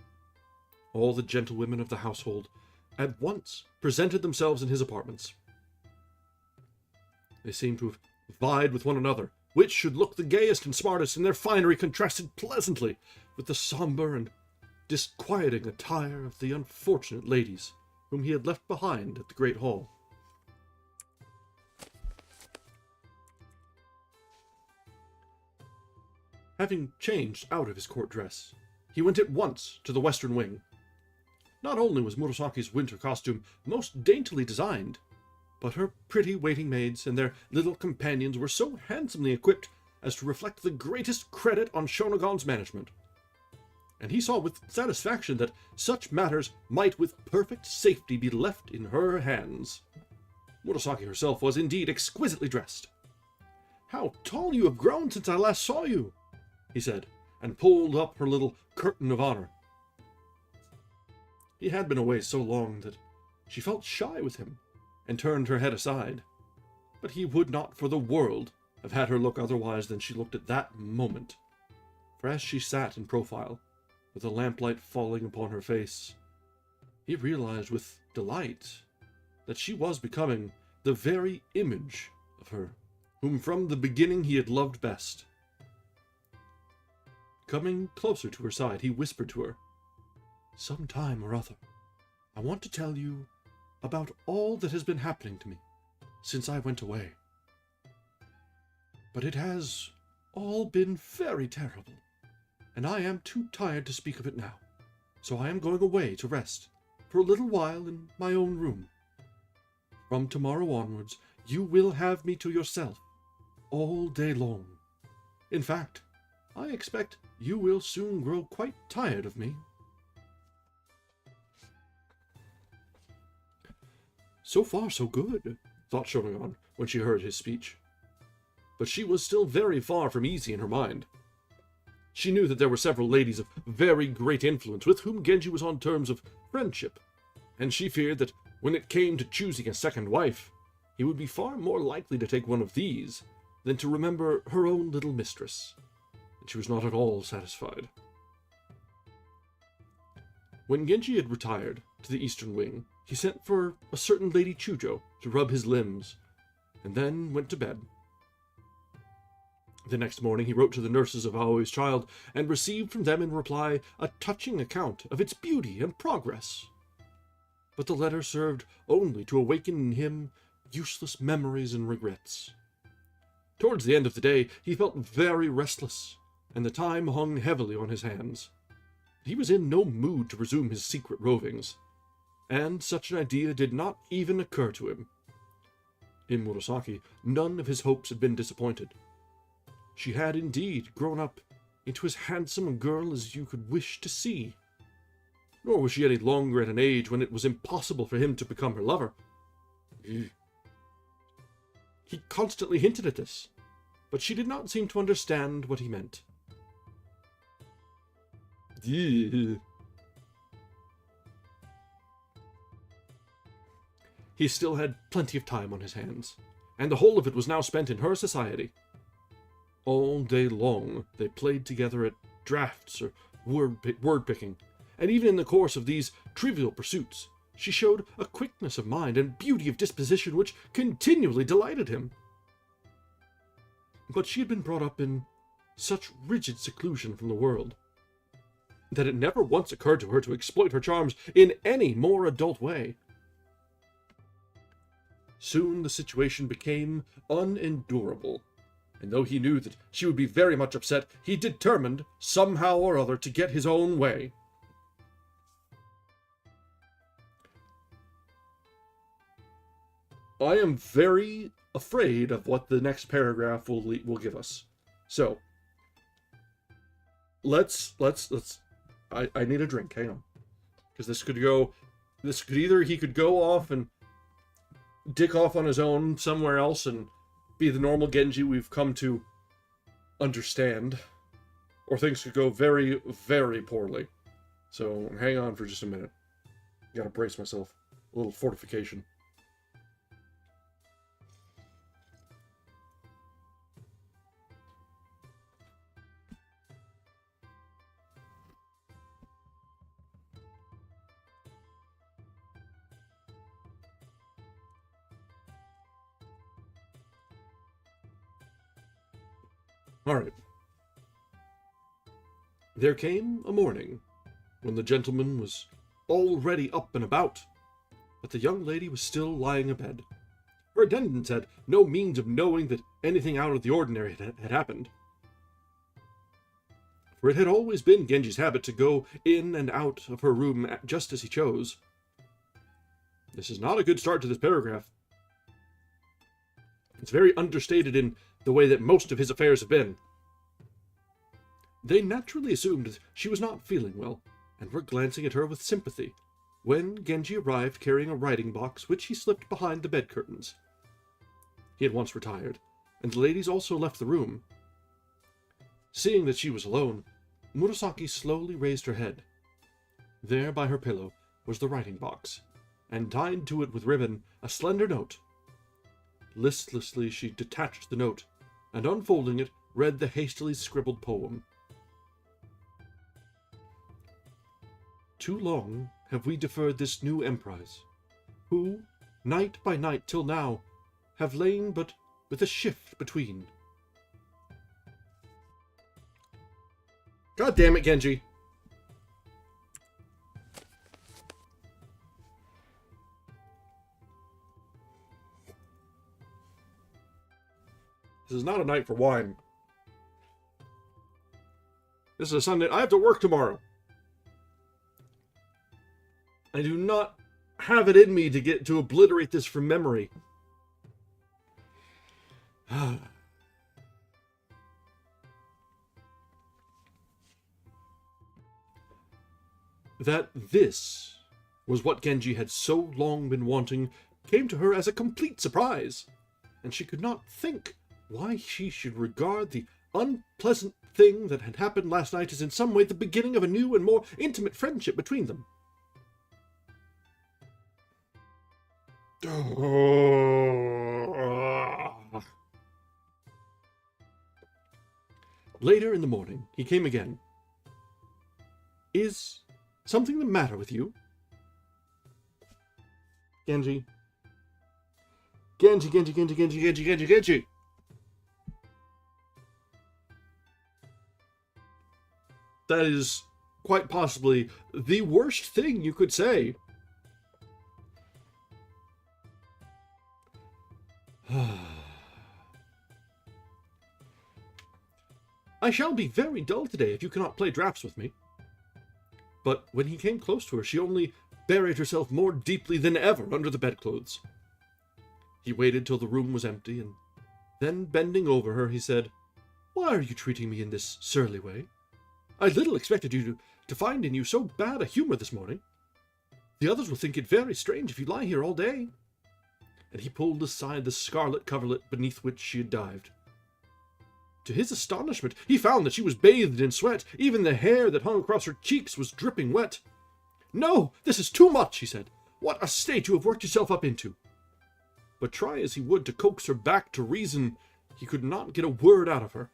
All the gentlewomen of the household at once presented themselves in his apartments. They seemed to have vied with one another, which should look the gayest and smartest, and their finery contrasted pleasantly with the somber and disquieting attire of the unfortunate ladies whom he had left behind at the great hall. Having changed out of his court dress, he went at once to the western wing. Not only was Murasaki's winter costume most daintily designed, but her pretty waiting maids and their little companions were so handsomely equipped as to reflect the greatest credit on Shonagon's management. And he saw with satisfaction that such matters might with perfect safety be left in her hands. Murasaki herself was indeed exquisitely dressed. "How tall you have grown since I last saw you," he said, and pulled up her little curtain of honor. He had been away so long that she felt shy with him, and turned her head aside, but he would not for the world have had her look otherwise than she looked at that moment, for as she sat in profile, with the lamplight falling upon her face, he realized with delight that she was becoming the very image of her whom from the beginning he had loved best. Coming closer to her side, he whispered to her, "Some time or other, I want to tell you about all that has been happening to me since I went away. But it has all been very terrible, and I am too tired to speak of it now, so I am going away to rest for a little while in my own room. From tomorrow onwards, you will have me to yourself all day long. In fact, I expect you will soon grow quite tired of me." So far, so good, thought Shonagon when she heard his speech. But she was still very far from easy in her mind. She knew that there were several ladies of very great influence with whom Genji was on terms of friendship, and she feared that when it came to choosing a second wife, he would be far more likely to take one of these than to remember her own little mistress, and she was not at all satisfied. When Genji had retired to the eastern wing, he sent for a certain Lady Chujo to rub his limbs, and then went to bed. The next morning he wrote to the nurses of Aoi's child, and received from them in reply a touching account of its beauty and progress. But the letter served only to awaken in him useless memories and regrets. Towards the end of the day he felt very restless, and the time hung heavily on his hands. He was in no mood to resume his secret rovings, and such an idea did not even occur to him. In Murasaki, none of his hopes had been disappointed. She had indeed grown up into as handsome a girl as you could wish to see. Nor was she any longer at an age when it was impossible for him to become her lover. He constantly hinted at this, but she did not seem to understand what he meant. He still had plenty of time on his hands, and the whole of it was now spent in her society. All day long they played together at draughts or word-picking, and even in the course of these trivial pursuits, she showed a quickness of mind and beauty of disposition which continually delighted him. But she had been brought up in such rigid seclusion from the world that it never once occurred to her to exploit her charms in any more adult way. Soon the situation became unendurable, and though he knew that she would be very much upset, he determined, somehow or other, to get his own way. I am very afraid of what the next paragraph will give us. So, let's I need a drink, hang on. Because this could either he could go off and dick off on his own somewhere else and be the normal Genji we've come to understand, or things could go very, very poorly. So hang on for just a minute. Gotta brace myself. A little fortification. Alright. There came a morning when the gentleman was already up and about, but the young lady was still lying abed. Her attendants had no means of knowing that anything out of the ordinary had happened, for it had always been Genji's habit to go in and out of her room just as he chose. This is not a good start to this paragraph. It's very understated in the way that most of his affairs have been. They naturally assumed that she was not feeling well, and were glancing at her with sympathy, when Genji arrived carrying a writing box which he slipped behind the bed curtains. He had once retired, and the ladies also left the room. Seeing that she was alone, Murasaki slowly raised her head. There by her pillow was the writing box, and tied to it with ribbon a slender note. Listlessly she detached the note, and unfolding it, read the hastily scribbled poem. Too long have we deferred this new emprise, who, night by night till now, have lain but with a shift between. God damn it, Genji. This is not a night for wine. This is a Sunday. I have to work tomorrow. I do not have it in me to obliterate this from memory. That this was what Genji had so long been wanting came to her as a complete surprise, and she could not think why she should regard the unpleasant thing that had happened last night as in some way the beginning of a new and more intimate friendship between them. Later in the morning, he came again. Is something the matter with you? Genji. Genji, Genji, Genji, Genji, Genji, Genji, Genji. That is quite possibly the worst thing you could say. I shall be very dull today if you cannot play drafts with me. But when he came close to her, she only buried herself more deeply than ever under the bedclothes. He waited till the room was empty, and then, bending over her, he said, "Why are you treating me in this surly way? I little expected you to find in you so bad a humor this morning. The others will think it very strange if you lie here all day." And he pulled aside the scarlet coverlet beneath which she had dived. To his astonishment, he found that she was bathed in sweat. Even the hair that hung across her cheeks was dripping wet. "No, this is too much," he said. "What a state you have worked yourself up into." But try as he would to coax her back to reason, he could not get a word out of her,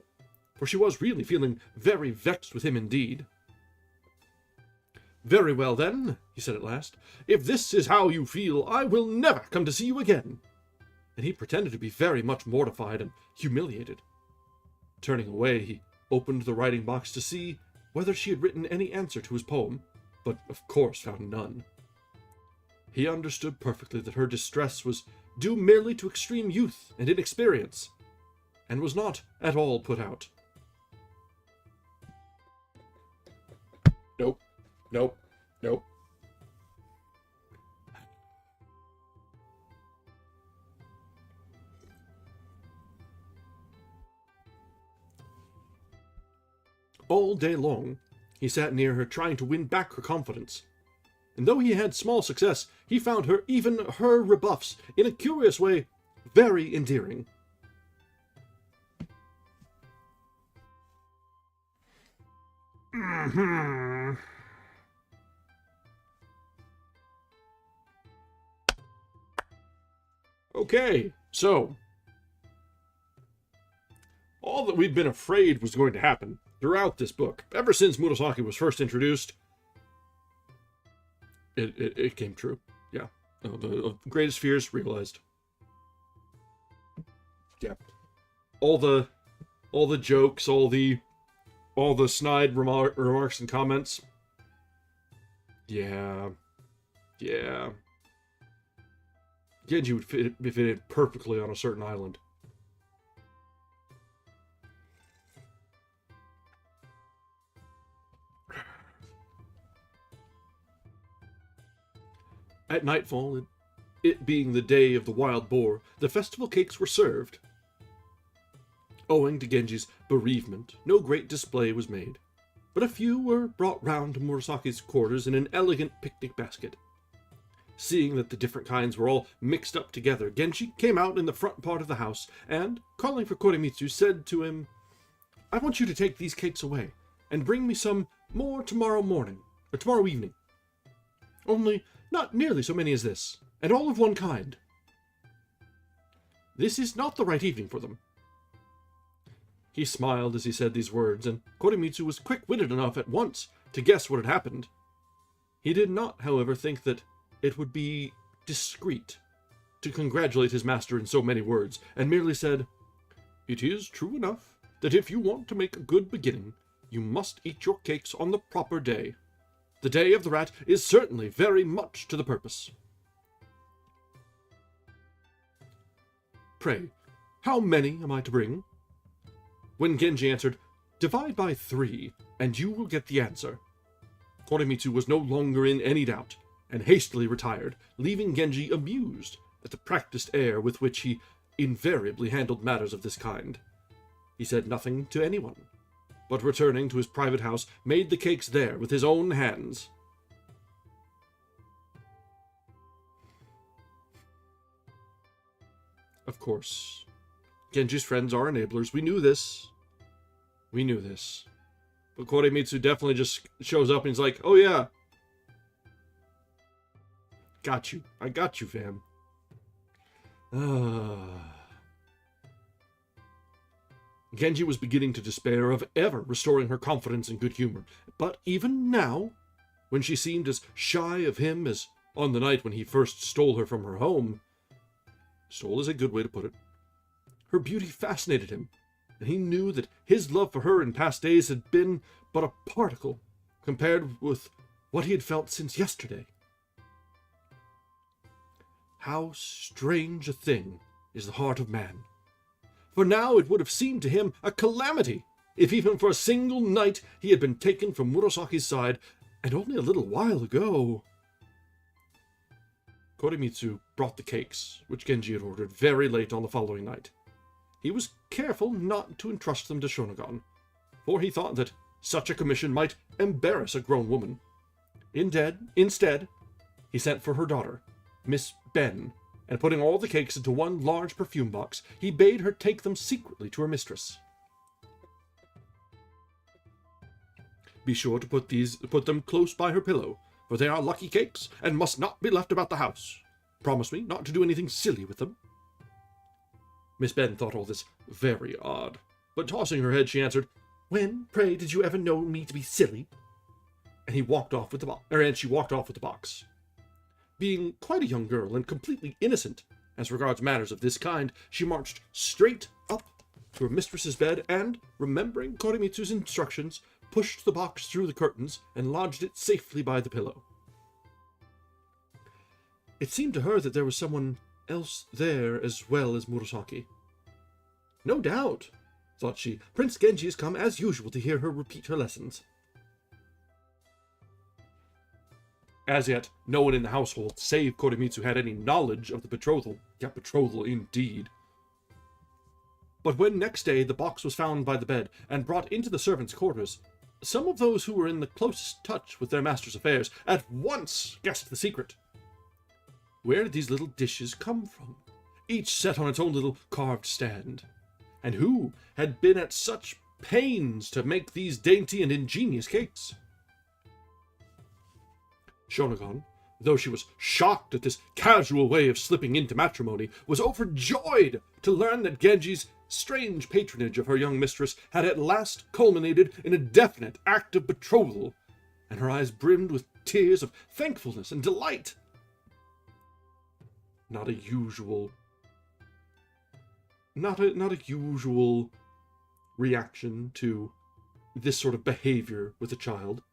for she was really feeling very vexed with him indeed. "Very well, then," he said at last. "If this is how you feel, I will never come to see you again." And he pretended to be very much mortified and humiliated. Turning away, he opened the writing box to see whether she had written any answer to his poem, but of course found none. He understood perfectly that her distress was due merely to extreme youth and inexperience, and was not at all put out. Nope. Nope. Nope. All day long, he sat near her trying to win back her confidence. And though he had small success, he found her, even her rebuffs, in a curious way, very endearing. Okay, so all that we'd been afraid was going to happen throughout this book, ever since Murasaki was first introduced, it came true. Yeah, the greatest fears realized. Yeah, all the jokes, all the snide remarks and comments. Yeah. Genji would fit in perfectly on a certain island. At nightfall, it being the day of the wild boar, the festival cakes were served. Owing to Genji's bereavement, no great display was made, but a few were brought round to Murasaki's quarters in an elegant picnic basket. Seeing that the different kinds were all mixed up together, Genji came out in the front part of the house, and, calling for Koremitsu, said to him, "I want you to take these cakes away, and bring me some more tomorrow evening. Only not nearly so many as this, and all of one kind. This is not the right evening for them." He smiled as he said these words, and Koremitsu was quick-witted enough at once to guess what had happened. He did not, however, think that it would be discreet to congratulate his master in so many words, and merely said, "It is true enough that if you want to make a good beginning, you must eat your cakes on the proper day. The day of the rat is certainly very much to the purpose." "Pray, how many am I to bring?" When Genji answered, "Divide by 3, and you will get the answer," Koremitsu was no longer in any doubt, and hastily retired, leaving Genji amused at the practiced air with which he invariably handled matters of this kind. He said nothing to anyone, but returning to his private house, made the cakes there with his own hands. Of course, Genji's friends are enablers. We knew this. But Koremitsu definitely just shows up and he's like, "Oh yeah. Got you. I got you, fam." Genji was beginning to despair of ever restoring her confidence and good humor. But even now, when she seemed as shy of him as on the night when he first stole her from her home, stole is a good way to put it, her beauty fascinated him, and he knew that his love for her in past days had been but a particle compared with what he had felt since yesterday. How strange a thing is the heart of man. For now it would have seemed to him a calamity if even for a single night he had been taken from Murasaki's side, and only a little while ago. Koremitsu brought the cakes, which Genji had ordered, very late on the following night. He was careful not to entrust them to Shonagon, for he thought that such a commission might embarrass a grown woman. Instead, he sent for her daughter, Miss Ben, and putting all the cakes into one large perfume box, he bade her take them secretly to her mistress. "Be sure to put them close by her pillow, for they are lucky cakes, and must not be left about the house. Promise me not to do anything silly with them." Miss Ben thought all this very odd, but tossing her head, she answered, "When, pray, did you ever know me to be silly?" And she walked off with the box. Being quite a young girl and completely innocent as regards matters of this kind, she marched straight up to her mistress's bed and, remembering Koremitsu's instructions, pushed the box through the curtains and lodged it safely by the pillow. It seemed to her that there was someone else there as well as Murasaki. "No doubt," thought she, "Prince Genji has come as usual to hear her repeat her lessons." As yet, no one in the household, save Koremitsu, had any knowledge of the betrothal. Yeah, betrothal indeed. But when next day the box was found by the bed and brought into the servants' quarters, some of those who were in the closest touch with their master's affairs at once guessed the secret. Where did these little dishes come from, each set on its own little carved stand? And who had been at such pains to make these dainty and ingenious cakes? Shonagon, though she was shocked at this casual way of slipping into matrimony, was overjoyed to learn that Genji's strange patronage of her young mistress had at last culminated in a definite act of betrothal, and her eyes brimmed with tears of thankfulness and delight. Not a usual reaction to this sort of behavior with a child.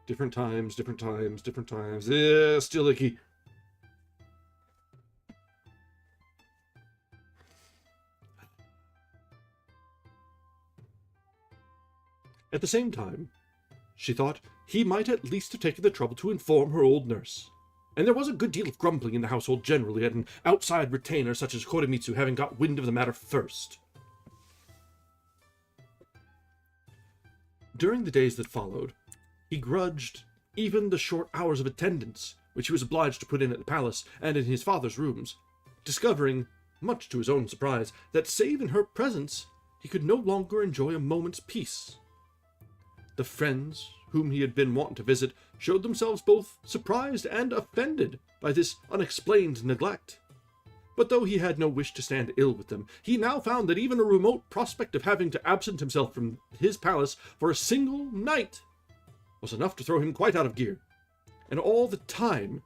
Different times. Still icky. At the same time, she thought he might at least have taken the trouble to inform her old nurse. And there was a good deal of grumbling in the household generally at an outside retainer such as Koremitsu having got wind of the matter first. During the days that followed, he grudged even the short hours of attendance which he was obliged to put in at the palace and in his father's rooms, discovering, much to his own surprise, that save in her presence he could no longer enjoy a moment's peace. The friends whom he had been wont to visit showed themselves both surprised and offended by this unexplained neglect. But though he had no wish to stand ill with them, he now found that even a remote prospect of having to absent himself from his palace for a single night was enough to throw him quite out of gear. And all the time,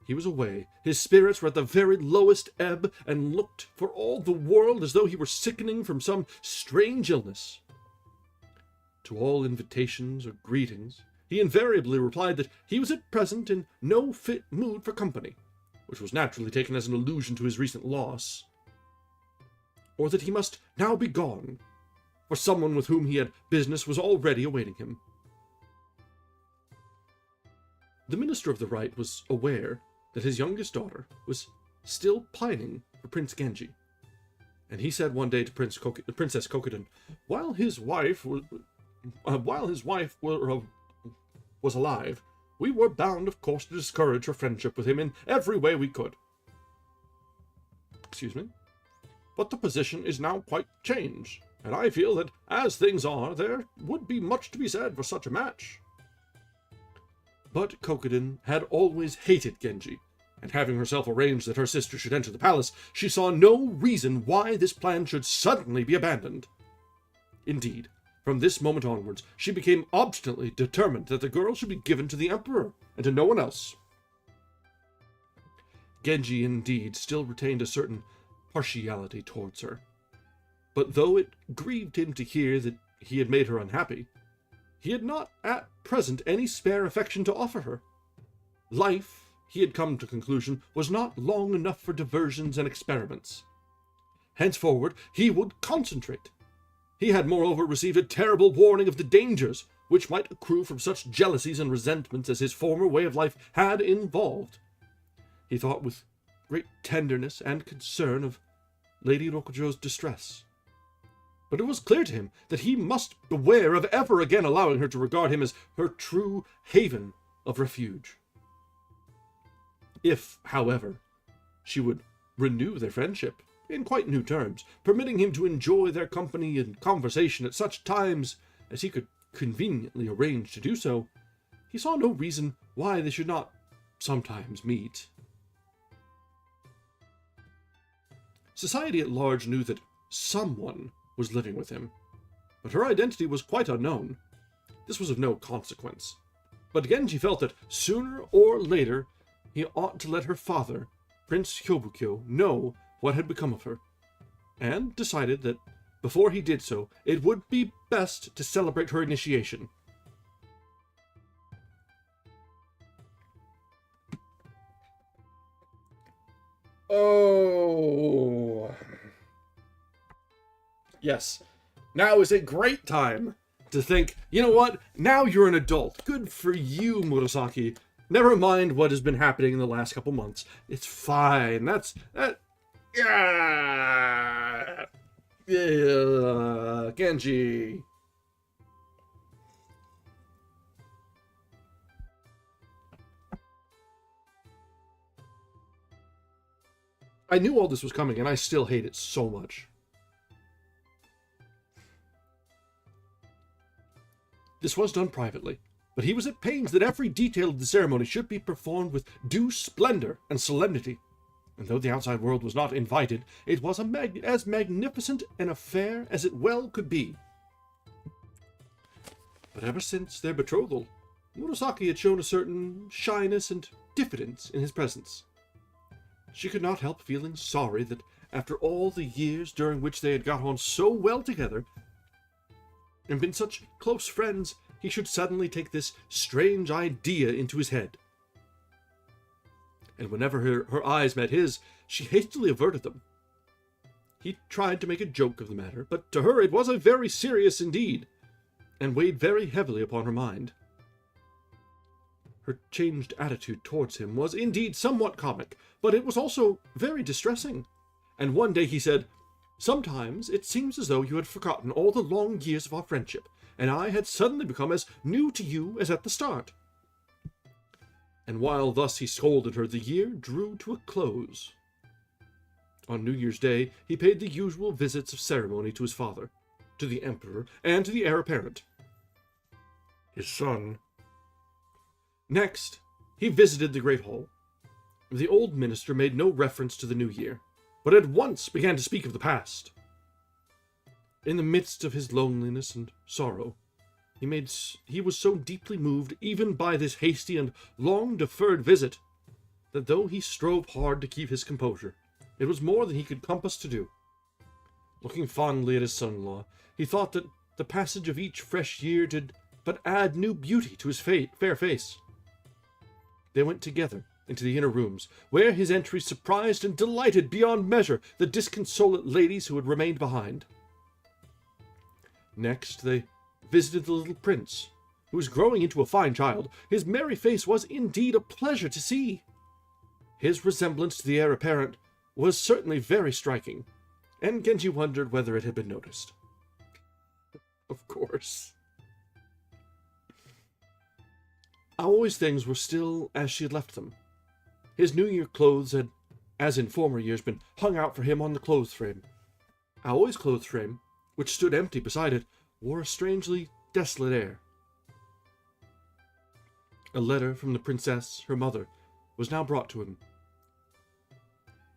he was away, his spirits were at the very lowest ebb, and looked for all the world as though he were sickening from some strange illness. To all invitations or greetings, he invariably replied that he was at present in no fit mood for company, which was naturally taken as an allusion to his recent loss, or that he must now be gone, for someone with whom he had business was already awaiting him. The minister of the right was aware that his youngest daughter was still pining for Prince Genji, and he said one day to Princess Kokoden, while his wife was alive, we were bound, of course, to discourage her friendship with him in every way we could. Excuse me. But the position is now quite changed, and I feel that, as things are, there would be much to be said for such a match. But Kokoden had always hated Genji, and having herself arranged that her sister should enter the palace, she saw no reason why this plan should suddenly be abandoned. Indeed, from this moment onwards, she became obstinately determined that the girl should be given to the Emperor, and to no one else. Genji, indeed, still retained a certain partiality towards her, but though it grieved him to hear that he had made her unhappy, he had not at present any spare affection to offer her. Life, he had come to conclusion, was not long enough for diversions and experiments. Henceforward, he would concentrate. He had moreover received a terrible warning of the dangers which might accrue from such jealousies and resentments as his former way of life had involved. He thought with great tenderness and concern of Lady Rokujo's distress. But it was clear to him that he must beware of ever again allowing her to regard him as her true haven of refuge. If, however, she would renew their friendship in quite new terms, permitting him to enjoy their company and conversation at such times as he could conveniently arrange to do so, he saw no reason why they should not sometimes meet. Society at large knew that someone was living with him, but her identity was quite unknown. This was of no consequence, but Genji felt that sooner or later he ought to let her father, Prince Hyobukyo, know what had become of her, and decided that before he did so, it would be best to celebrate her initiation. Oh. Yes. Now is a great time to think, you know what? Now you're an adult. Good for you, Murasaki. Never mind what has been happening in the last couple months. It's fine. Yeah. Genji. I knew all this was coming, and I still hate it so much. This was done privately, but he was at pains that every detail of the ceremony should be performed with due splendor and solemnity, and though the outside world was not invited, it was as magnificent an affair as it well could be. But ever since their betrothal, Murasaki had shown a certain shyness and diffidence in his presence. She could not help feeling sorry that, after all the years during which they had got on so well together, and been such close friends, he should suddenly take this strange idea into his head. And whenever her eyes met his, she hastily averted them. He tried to make a joke of the matter, but to her it was a very serious indeed, and weighed very heavily upon her mind. Her changed attitude towards him was indeed somewhat comic, but it was also very distressing, and one day he said, "Sometimes it seems as though you had forgotten all the long years of our friendship, and I had suddenly become as new to you as at the start." And while thus he scolded her, the year drew to a close. On New Year's Day, he paid the usual visits of ceremony to his father, to the Emperor, and to the heir apparent, his son. Next, he visited the Great Hall. The old minister made no reference to the new year, but at once began to speak of the past. In the midst of his loneliness and sorrow, he was so deeply moved even by this hasty and long-deferred visit that though he strove hard to keep his composure, it was more than he could compass to do. Looking fondly at his son-in-law, he thought that the passage of each fresh year did but add new beauty to his fair face. They went together into the inner rooms, where his entry surprised and delighted beyond measure the disconsolate ladies who had remained behind. Next, they visited the little prince, who was growing into a fine child. His merry face was indeed a pleasure to see. His resemblance to the heir apparent was certainly very striking, and Genji wondered whether it had been noticed. Of course. Aoi's things were still as she had left them. His New Year clothes had, as in former years, been hung out for him on the clothes frame. Aoi's clothes frame, which stood empty beside it, wore a strangely desolate air. A letter from the princess, her mother, was now brought to him.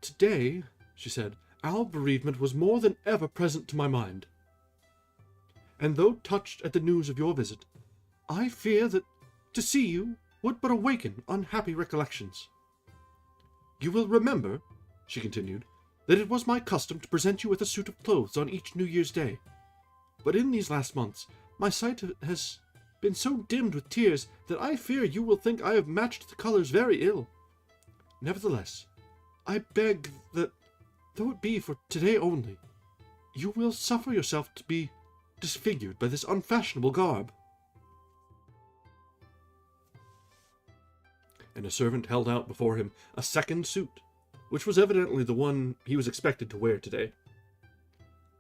"Today," she said, "our bereavement was more than ever present to my mind. And though touched at the news of your visit, I fear that to see you would but awaken unhappy recollections. You will remember," she continued, "that it was my custom to present you with a suit of clothes on each New Year's Day. But in these last months, my sight has been so dimmed with tears that I fear you will think I have matched the colors very ill. Nevertheless, I beg that, though it be for today only, you will suffer yourself to be disfigured by this unfashionable garb." And a servant held out before him a second suit, which was evidently the one he was expected to wear today.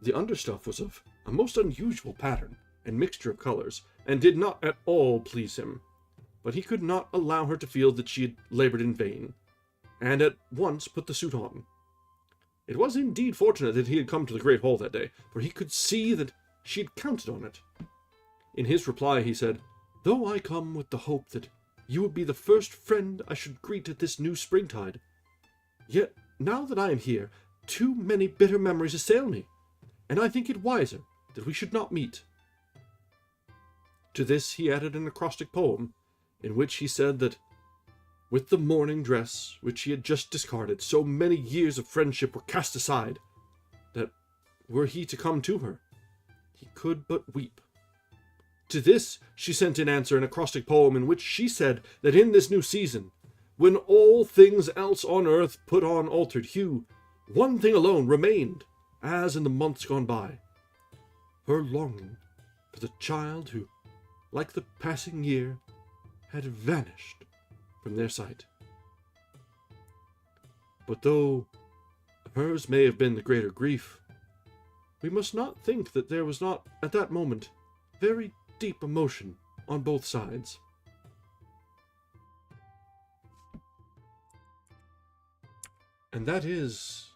The understuff was of a most unusual pattern and mixture of colors, and did not at all please him, but he could not allow her to feel that she had labored in vain, and at once put the suit on. It was indeed fortunate that he had come to the Great Hall that day, for he could see that she had counted on it. In his reply he said, "Though I come with the hope that you would be the first friend I should greet at this new springtide, yet now that I am here, too many bitter memories assail me, and I think it wiser that we should not meet." To this he added an acrostic poem, in which he said that, with the mourning dress which he had just discarded, so many years of friendship were cast aside, that, were he to come to her, he could but weep. To this she sent in answer an acrostic poem in which she said that in this new season, when all things else on earth put on altered hue, one thing alone remained, as in the months gone by, her longing for the child who, like the passing year, had vanished from their sight. But though hers may have been the greater grief, we must not think that there was not, at that moment, very deep emotion on both sides. And that is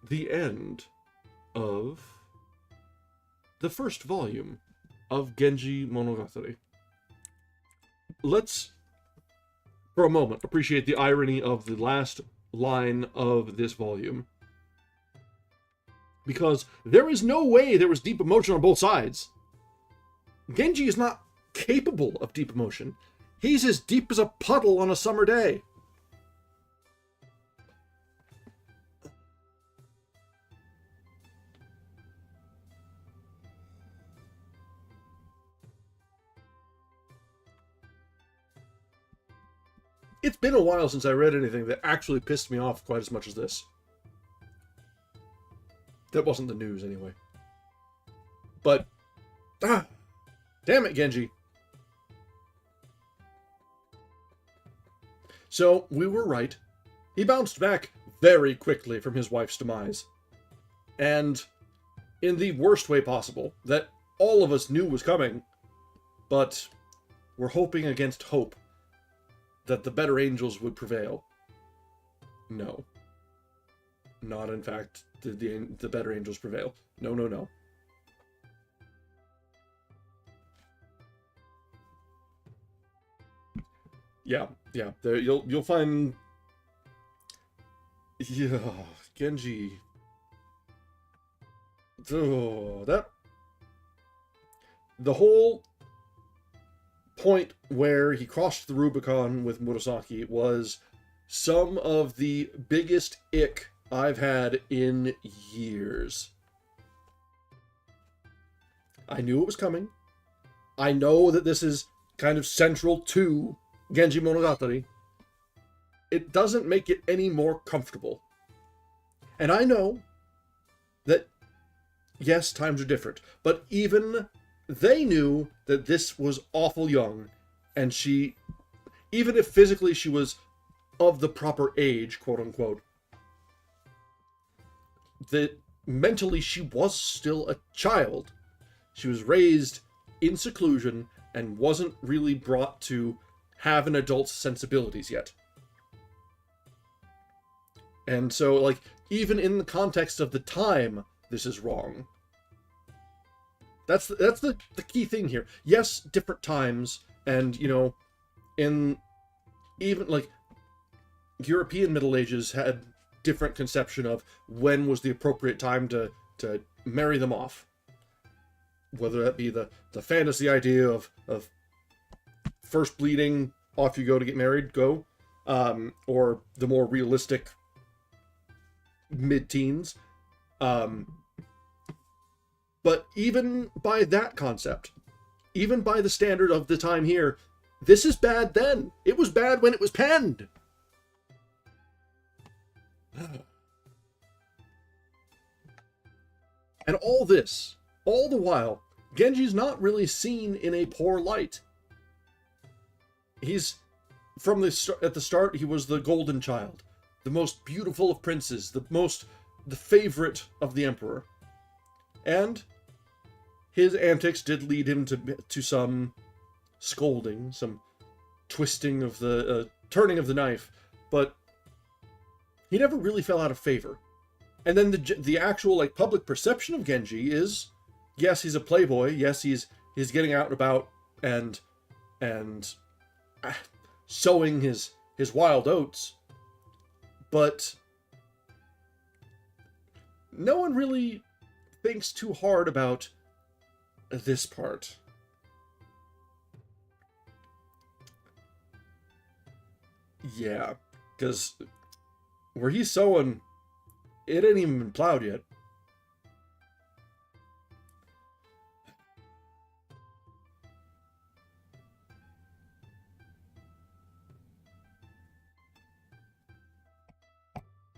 the end of the first volume of Genji Monogatari. Let's, for a moment, appreciate the irony of the last line of this volume. Because there is no way there was deep emotion on both sides. Genji is not capable of deep emotion. He's as deep as a puddle on a summer day. It's been a while since I read anything that actually pissed me off quite as much as this. That wasn't the news, anyway. But, damn it, Genji. So, we were right. He bounced back very quickly from his wife's demise. And, in the worst way possible, that all of us knew was coming, but we're hoping against hope that the better angels would prevail. No. Not, in fact, did the better angels prevail. No, no, no. Yeah. There, you'll find. Yeah, Genji. Oh, that. The whole point where he crossed the Rubicon with Murasaki was some of the biggest ick I've had in years. I knew it was coming. I know that this is kind of central to Genji Monogatari. It doesn't make it any more comfortable. And I know that, yes, times are different, but even they knew that this was awful young, and she, even if physically she was of the proper age, quote unquote, that mentally she was still a child. She was raised in seclusion and wasn't really brought to have an adult's sensibilities yet. And so, like, even in the context of the time, this is wrong. That's the key thing here. Yes, different times, and, you know, in even, like, European Middle Ages had different conception of when was the appropriate time to marry them off. Whether that be the fantasy idea of first bleeding, off you go to get married, go, or the more realistic mid-teens. But even by that concept, even by the standard of the time here, this is bad then. It was bad when it was penned. And all this, all the while, Genji's not really seen in a poor light. He's, at the start, he was the golden child, the most beautiful of princes, the favorite of the emperor. And his antics did lead him to some scolding, some twisting of the, turning of the knife, but he never really fell out of favor. And then the actual, like, public perception of Genji is, yes, he's a playboy, yes, he's getting out and about and sowing his wild oats, but no one really thinks too hard about this part. Yeah, because where he's sowing, it ain't even been plowed yet.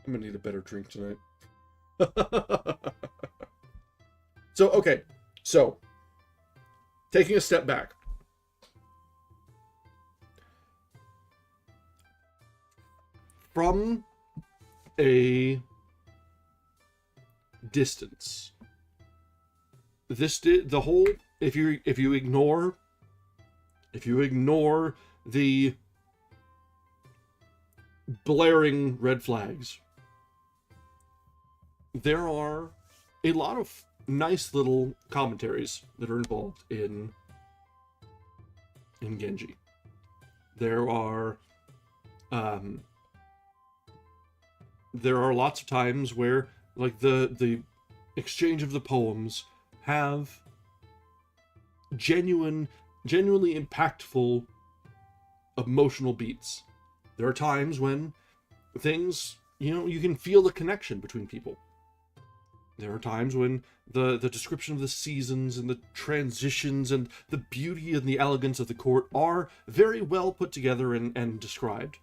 I'm gonna need a better drink tonight. So, taking a step back. From a distance, the whole, if you ignore the blaring red flags, there are a lot of nice little commentaries that are involved in Genji. There are lots of times where, like, the exchange of the poems have genuinely impactful emotional beats. There are times when things, you know, you can feel the connection between people. There are times when the description of the seasons and the transitions and the beauty and the elegance of the court are very well put together and described.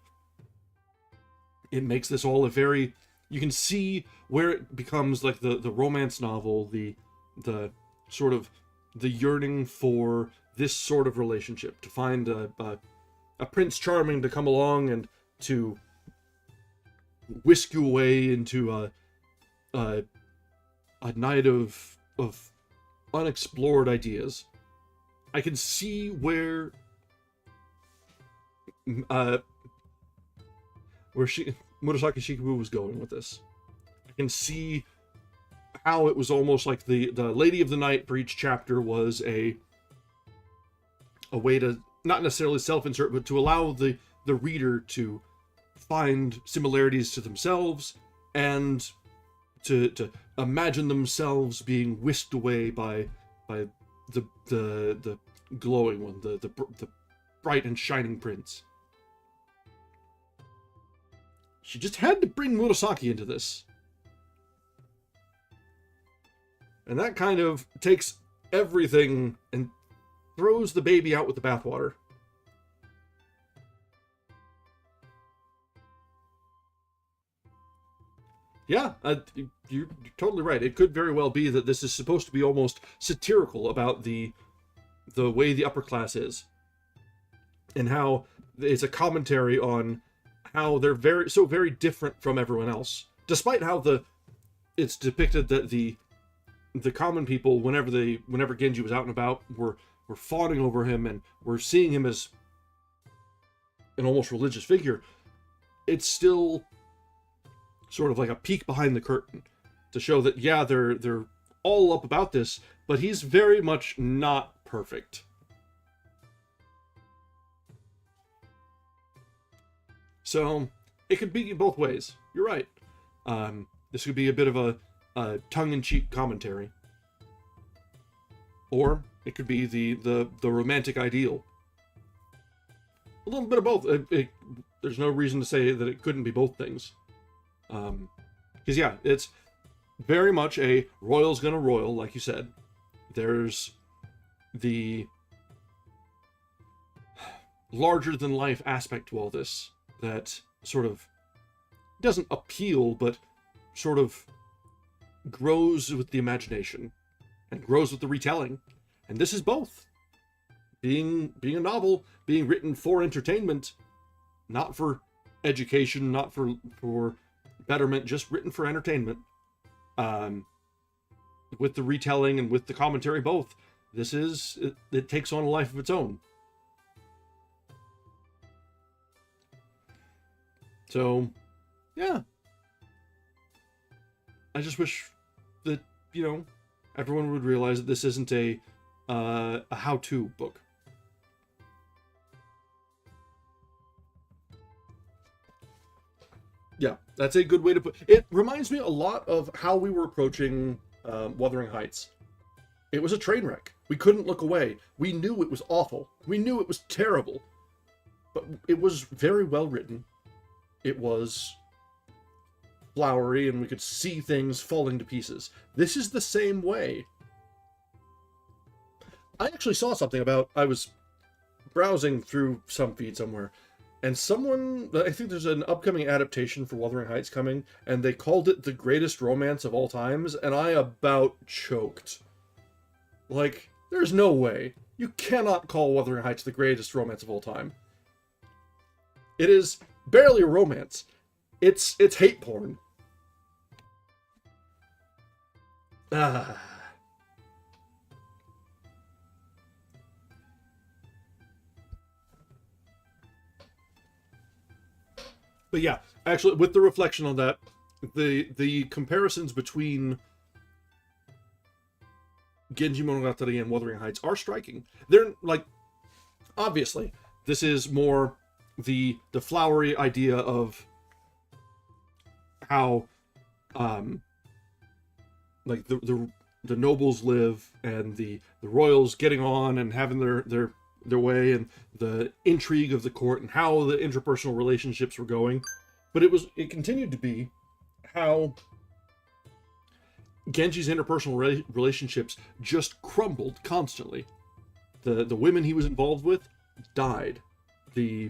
It makes this all a very, you can see where it becomes like the romance novel, the sort of the yearning for this sort of relationship, to find a Prince Charming to come along and to whisk you away into a night of unexplored ideas. I can see where Murasaki Shikibu was going with this. I can see how it was almost like the Lady of the Night for each chapter was a way to not necessarily self-insert, but to allow the reader to find similarities to themselves and to imagine themselves being whisked away by the glowing one, the bright and shining prince. she just had to bring Murasaki into this. And that kind of takes everything and throws the baby out with the bathwater. Yeah, you're totally right. It could very well be that this is supposed to be almost satirical about the way the upper class is, and how it's a commentary on how they're very different from everyone else. Despite how it's depicted that the common people, whenever Genji was out and about, were fawning over him and were seeing him as an almost religious figure, it's still sort of like a peek behind the curtain to show that, yeah, they're all up about this, but he's very much not perfect. So it could be both ways. You're right. This could be a bit of a tongue-in-cheek commentary, or it could be the romantic ideal. A little bit of both. There's no reason to say that it couldn't be both things. Because yeah, it's very much a royal's gonna royal, like you said. There's the larger-than-life aspect to all this that sort of doesn't appeal, but sort of grows with the imagination and grows with the retelling. And this is both. Being a novel, being written for entertainment, not for education, not for betterment, just written for entertainment. With the retelling and with the commentary both. It takes on a life of its own. So, yeah. I just wish that, everyone would realize that this isn't a how-to book. Yeah, that's a good way to put it. It reminds me a lot of how we were approaching Wuthering Heights. It was a train wreck. We couldn't look away. We knew it was awful. We knew it was terrible. But it was very well written. It was flowery, and we could see things falling to pieces. This is the same way. I actually saw something about... I was browsing through some feed somewhere, and someone... I think there's an upcoming adaptation for Wuthering Heights coming, and they called it the greatest romance of all times, and I about choked. Like, there's no way. You cannot call Wuthering Heights the greatest romance of all time. It is barely a romance. It's hate porn. Ah. But yeah, actually, with the reflection on that, the comparisons between Genji Monogatari and Wuthering Heights are striking. They're, like, obviously, this is more the flowery idea of how, like, the nobles live, and the royals getting on and having their way, and the intrigue of the court, and how the interpersonal relationships were going. But it continued to be how Genji's interpersonal relationships just crumbled constantly. The women he was involved with died. The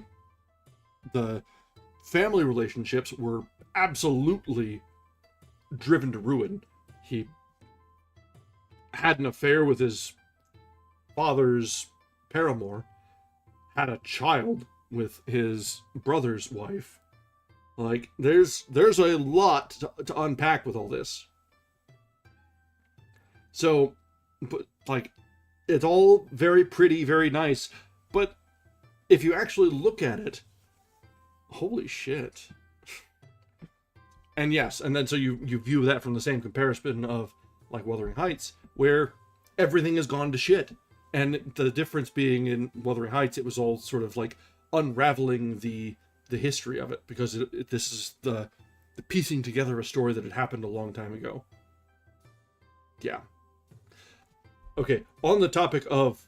family relationships were absolutely driven to ruin. He had an affair with his father's paramour, had a child with his brother's wife. Like, there's a lot to unpack with all this. So, but, like, it's all very pretty, very nice, but if you actually look at it, holy shit. And yes, and then so you view that from the same comparison of, like, Wuthering Heights, where everything has gone to shit. And the difference being in Wuthering Heights, it was all sort of like unraveling the history of it, because this is the piecing together a story that had happened a long time ago. Yeah. Okay, on the topic of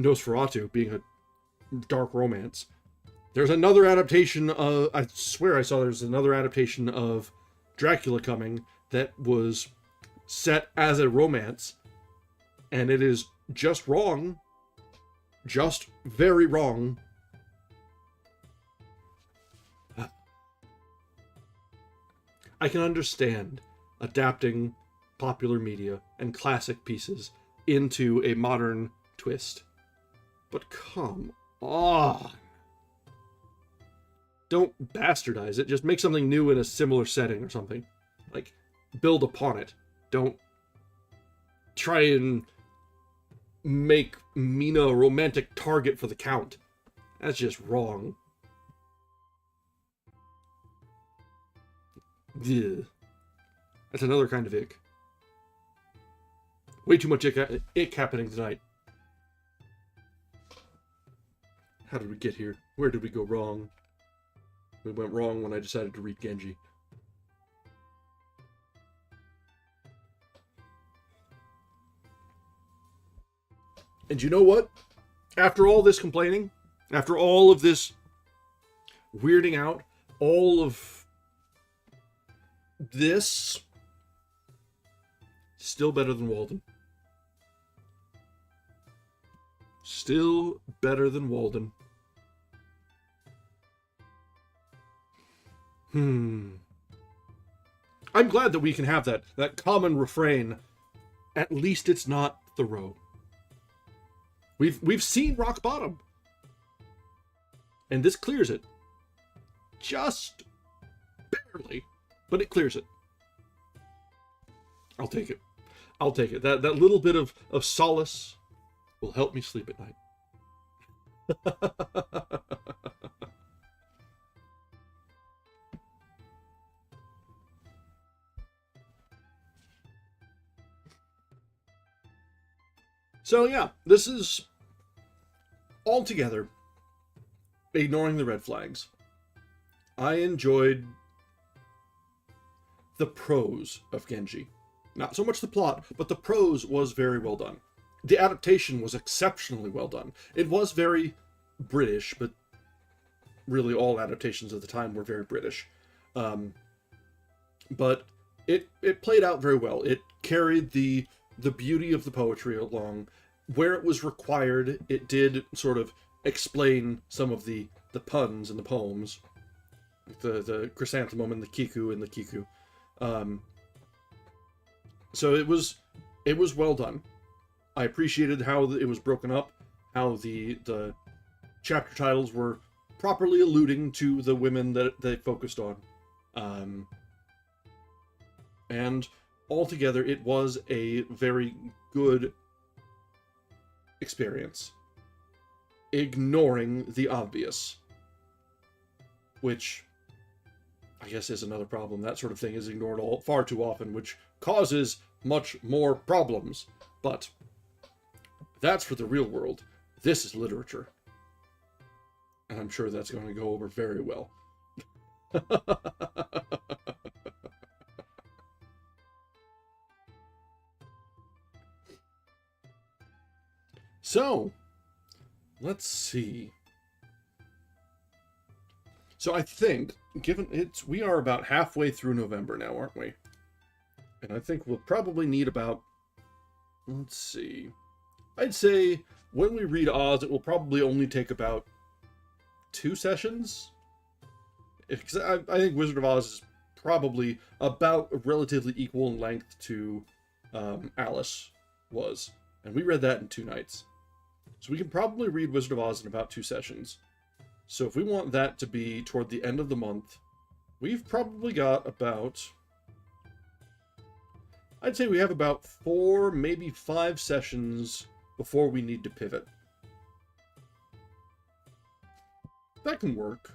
Nosferatu being a dark romance, There's another adaptation of, I swear I saw there's another adaptation of Dracula coming that was set as a romance, and it is just wrong. Just very wrong. I can understand adapting popular media and classic pieces into a modern twist. But come on. Don't bastardize it. Just make something new in a similar setting or something. Like, build upon it. Don't try and make Mina a romantic target for the Count. That's just wrong. Ugh. That's another kind of ick. Way too much ick happening tonight. How did we get here? Where did we go wrong? We went wrong when I decided to read Genji. And you know what? After all this complaining, after all of this weirding out, all of this, still better than Walden. Still better than Walden. I'm glad that we can have that common refrain. At least it's not Thoreau. We've seen rock bottom. And this clears it. Just barely. But it clears it. I'll take it. I'll take it. That little bit of solace will help me sleep at night. So yeah, this is altogether ignoring the red flags. I enjoyed the prose of Genji. Not so much the plot, but the prose was very well done. The adaptation was exceptionally well done. It was very British, but really all adaptations of the time were very British. But it played out very well. It carried the beauty of the poetry along. Where it was required, it did sort of explain some of the puns in the poems. The chrysanthemum and the kiku and the kiku. So it was well done. I appreciated how it was broken up, how the chapter titles were properly alluding to the women that they focused on. And altogether, it was a very good experience. Ignoring the obvious. Which, I guess, is another problem. That sort of thing is ignored far too often, which causes much more problems. But that's for the real world. This is literature. And I'm sure that's going to go over very well. So, let's see. So I think, given we are about halfway through November now, aren't we? And I think we'll probably need about, let's see. I'd say when we read Oz, it will probably only take about 2 sessions. Because I think Wizard of Oz is probably about relatively equal in length to Alice was. And we read that in 2 nights. So we can probably read Wizard of Oz in about 2 sessions. So if we want that to be toward the end of the month, we've probably got about, I'd say we have about 4, maybe 5 sessions before we need to pivot. That can work.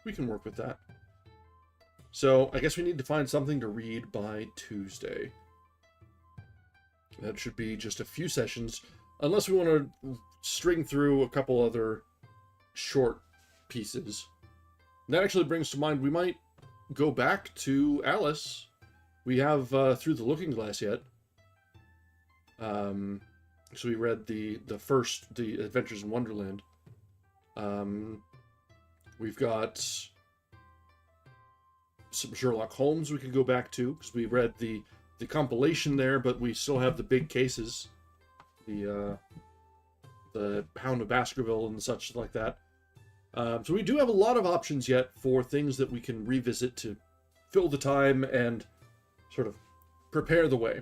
We can work with that. So I guess we need to find something to read by Tuesday. That should be just a few sessions. Unless we want to string through a couple other short pieces. And that actually brings to mind, we might go back to Alice. We have Through the Looking Glass yet. So we read the Adventures in Wonderland. We've got some Sherlock Holmes we could go back to, because we read the compilation there, but we still have the big cases. The Hound of Baskerville and such like that. So we do have a lot of options yet for things that we can revisit to fill the time and sort of prepare the way.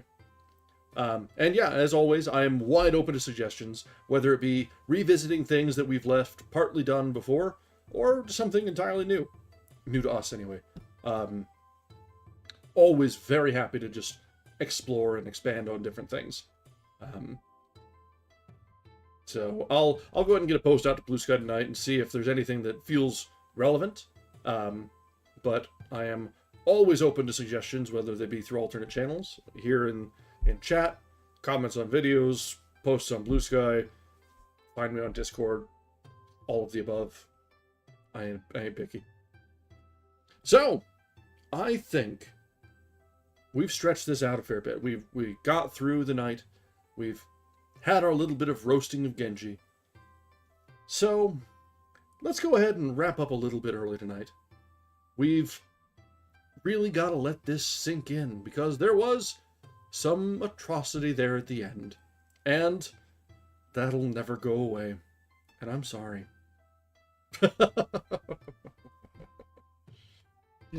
And yeah, as always, I am wide open to suggestions, whether it be revisiting things that we've left partly done before, or something entirely new. New to us, anyway. Always very happy to just explore and expand on different things. So I'll go ahead and get a post out to Bluesky tonight and see if there's anything that feels relevant. But I am always open to suggestions, whether they be through alternate channels, here in chat, comments on videos, posts on Bluesky, find me on Discord, all of the above. I ain't picky. So, I think we've stretched this out a fair bit. We got through the night. We've had our little bit of roasting of Genji. So, let's go ahead and wrap up a little bit early tonight. We've really got to let this sink in, because there was some atrocity there at the end. And that'll never go away. And I'm sorry.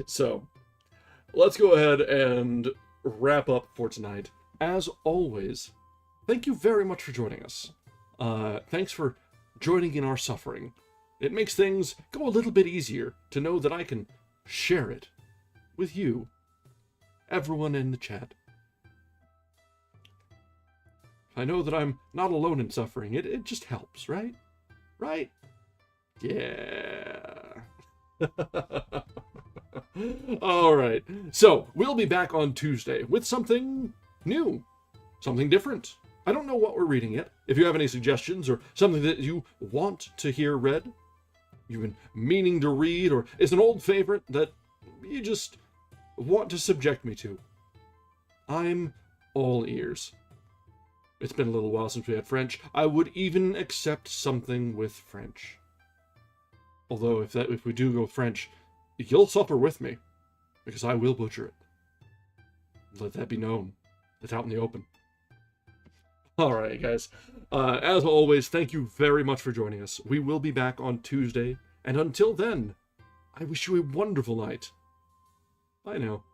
So, let's go ahead and wrap up for tonight. As always, thank you very much for joining us. Thanks for joining in our suffering. It makes things go a little bit easier to know that I can share it with you, everyone in the chat. I know that I'm not alone in suffering. It just helps, right? Right? Yeah. All right. So, we'll be back on Tuesday with something new, something different. I don't know what we're reading yet. If you have any suggestions or something that you want to hear read, you've been meaning to read, or is an old favorite that you just want to subject me to, I'm all ears. It's been a little while since we had French. I would even accept something with French. Although if we do go French, you'll suffer with me, because I will butcher it. Let that be known. It's out in the open. Alright, guys. As always, thank you very much for joining us. We will be back on Tuesday, and until then, I wish you a wonderful night. Bye now.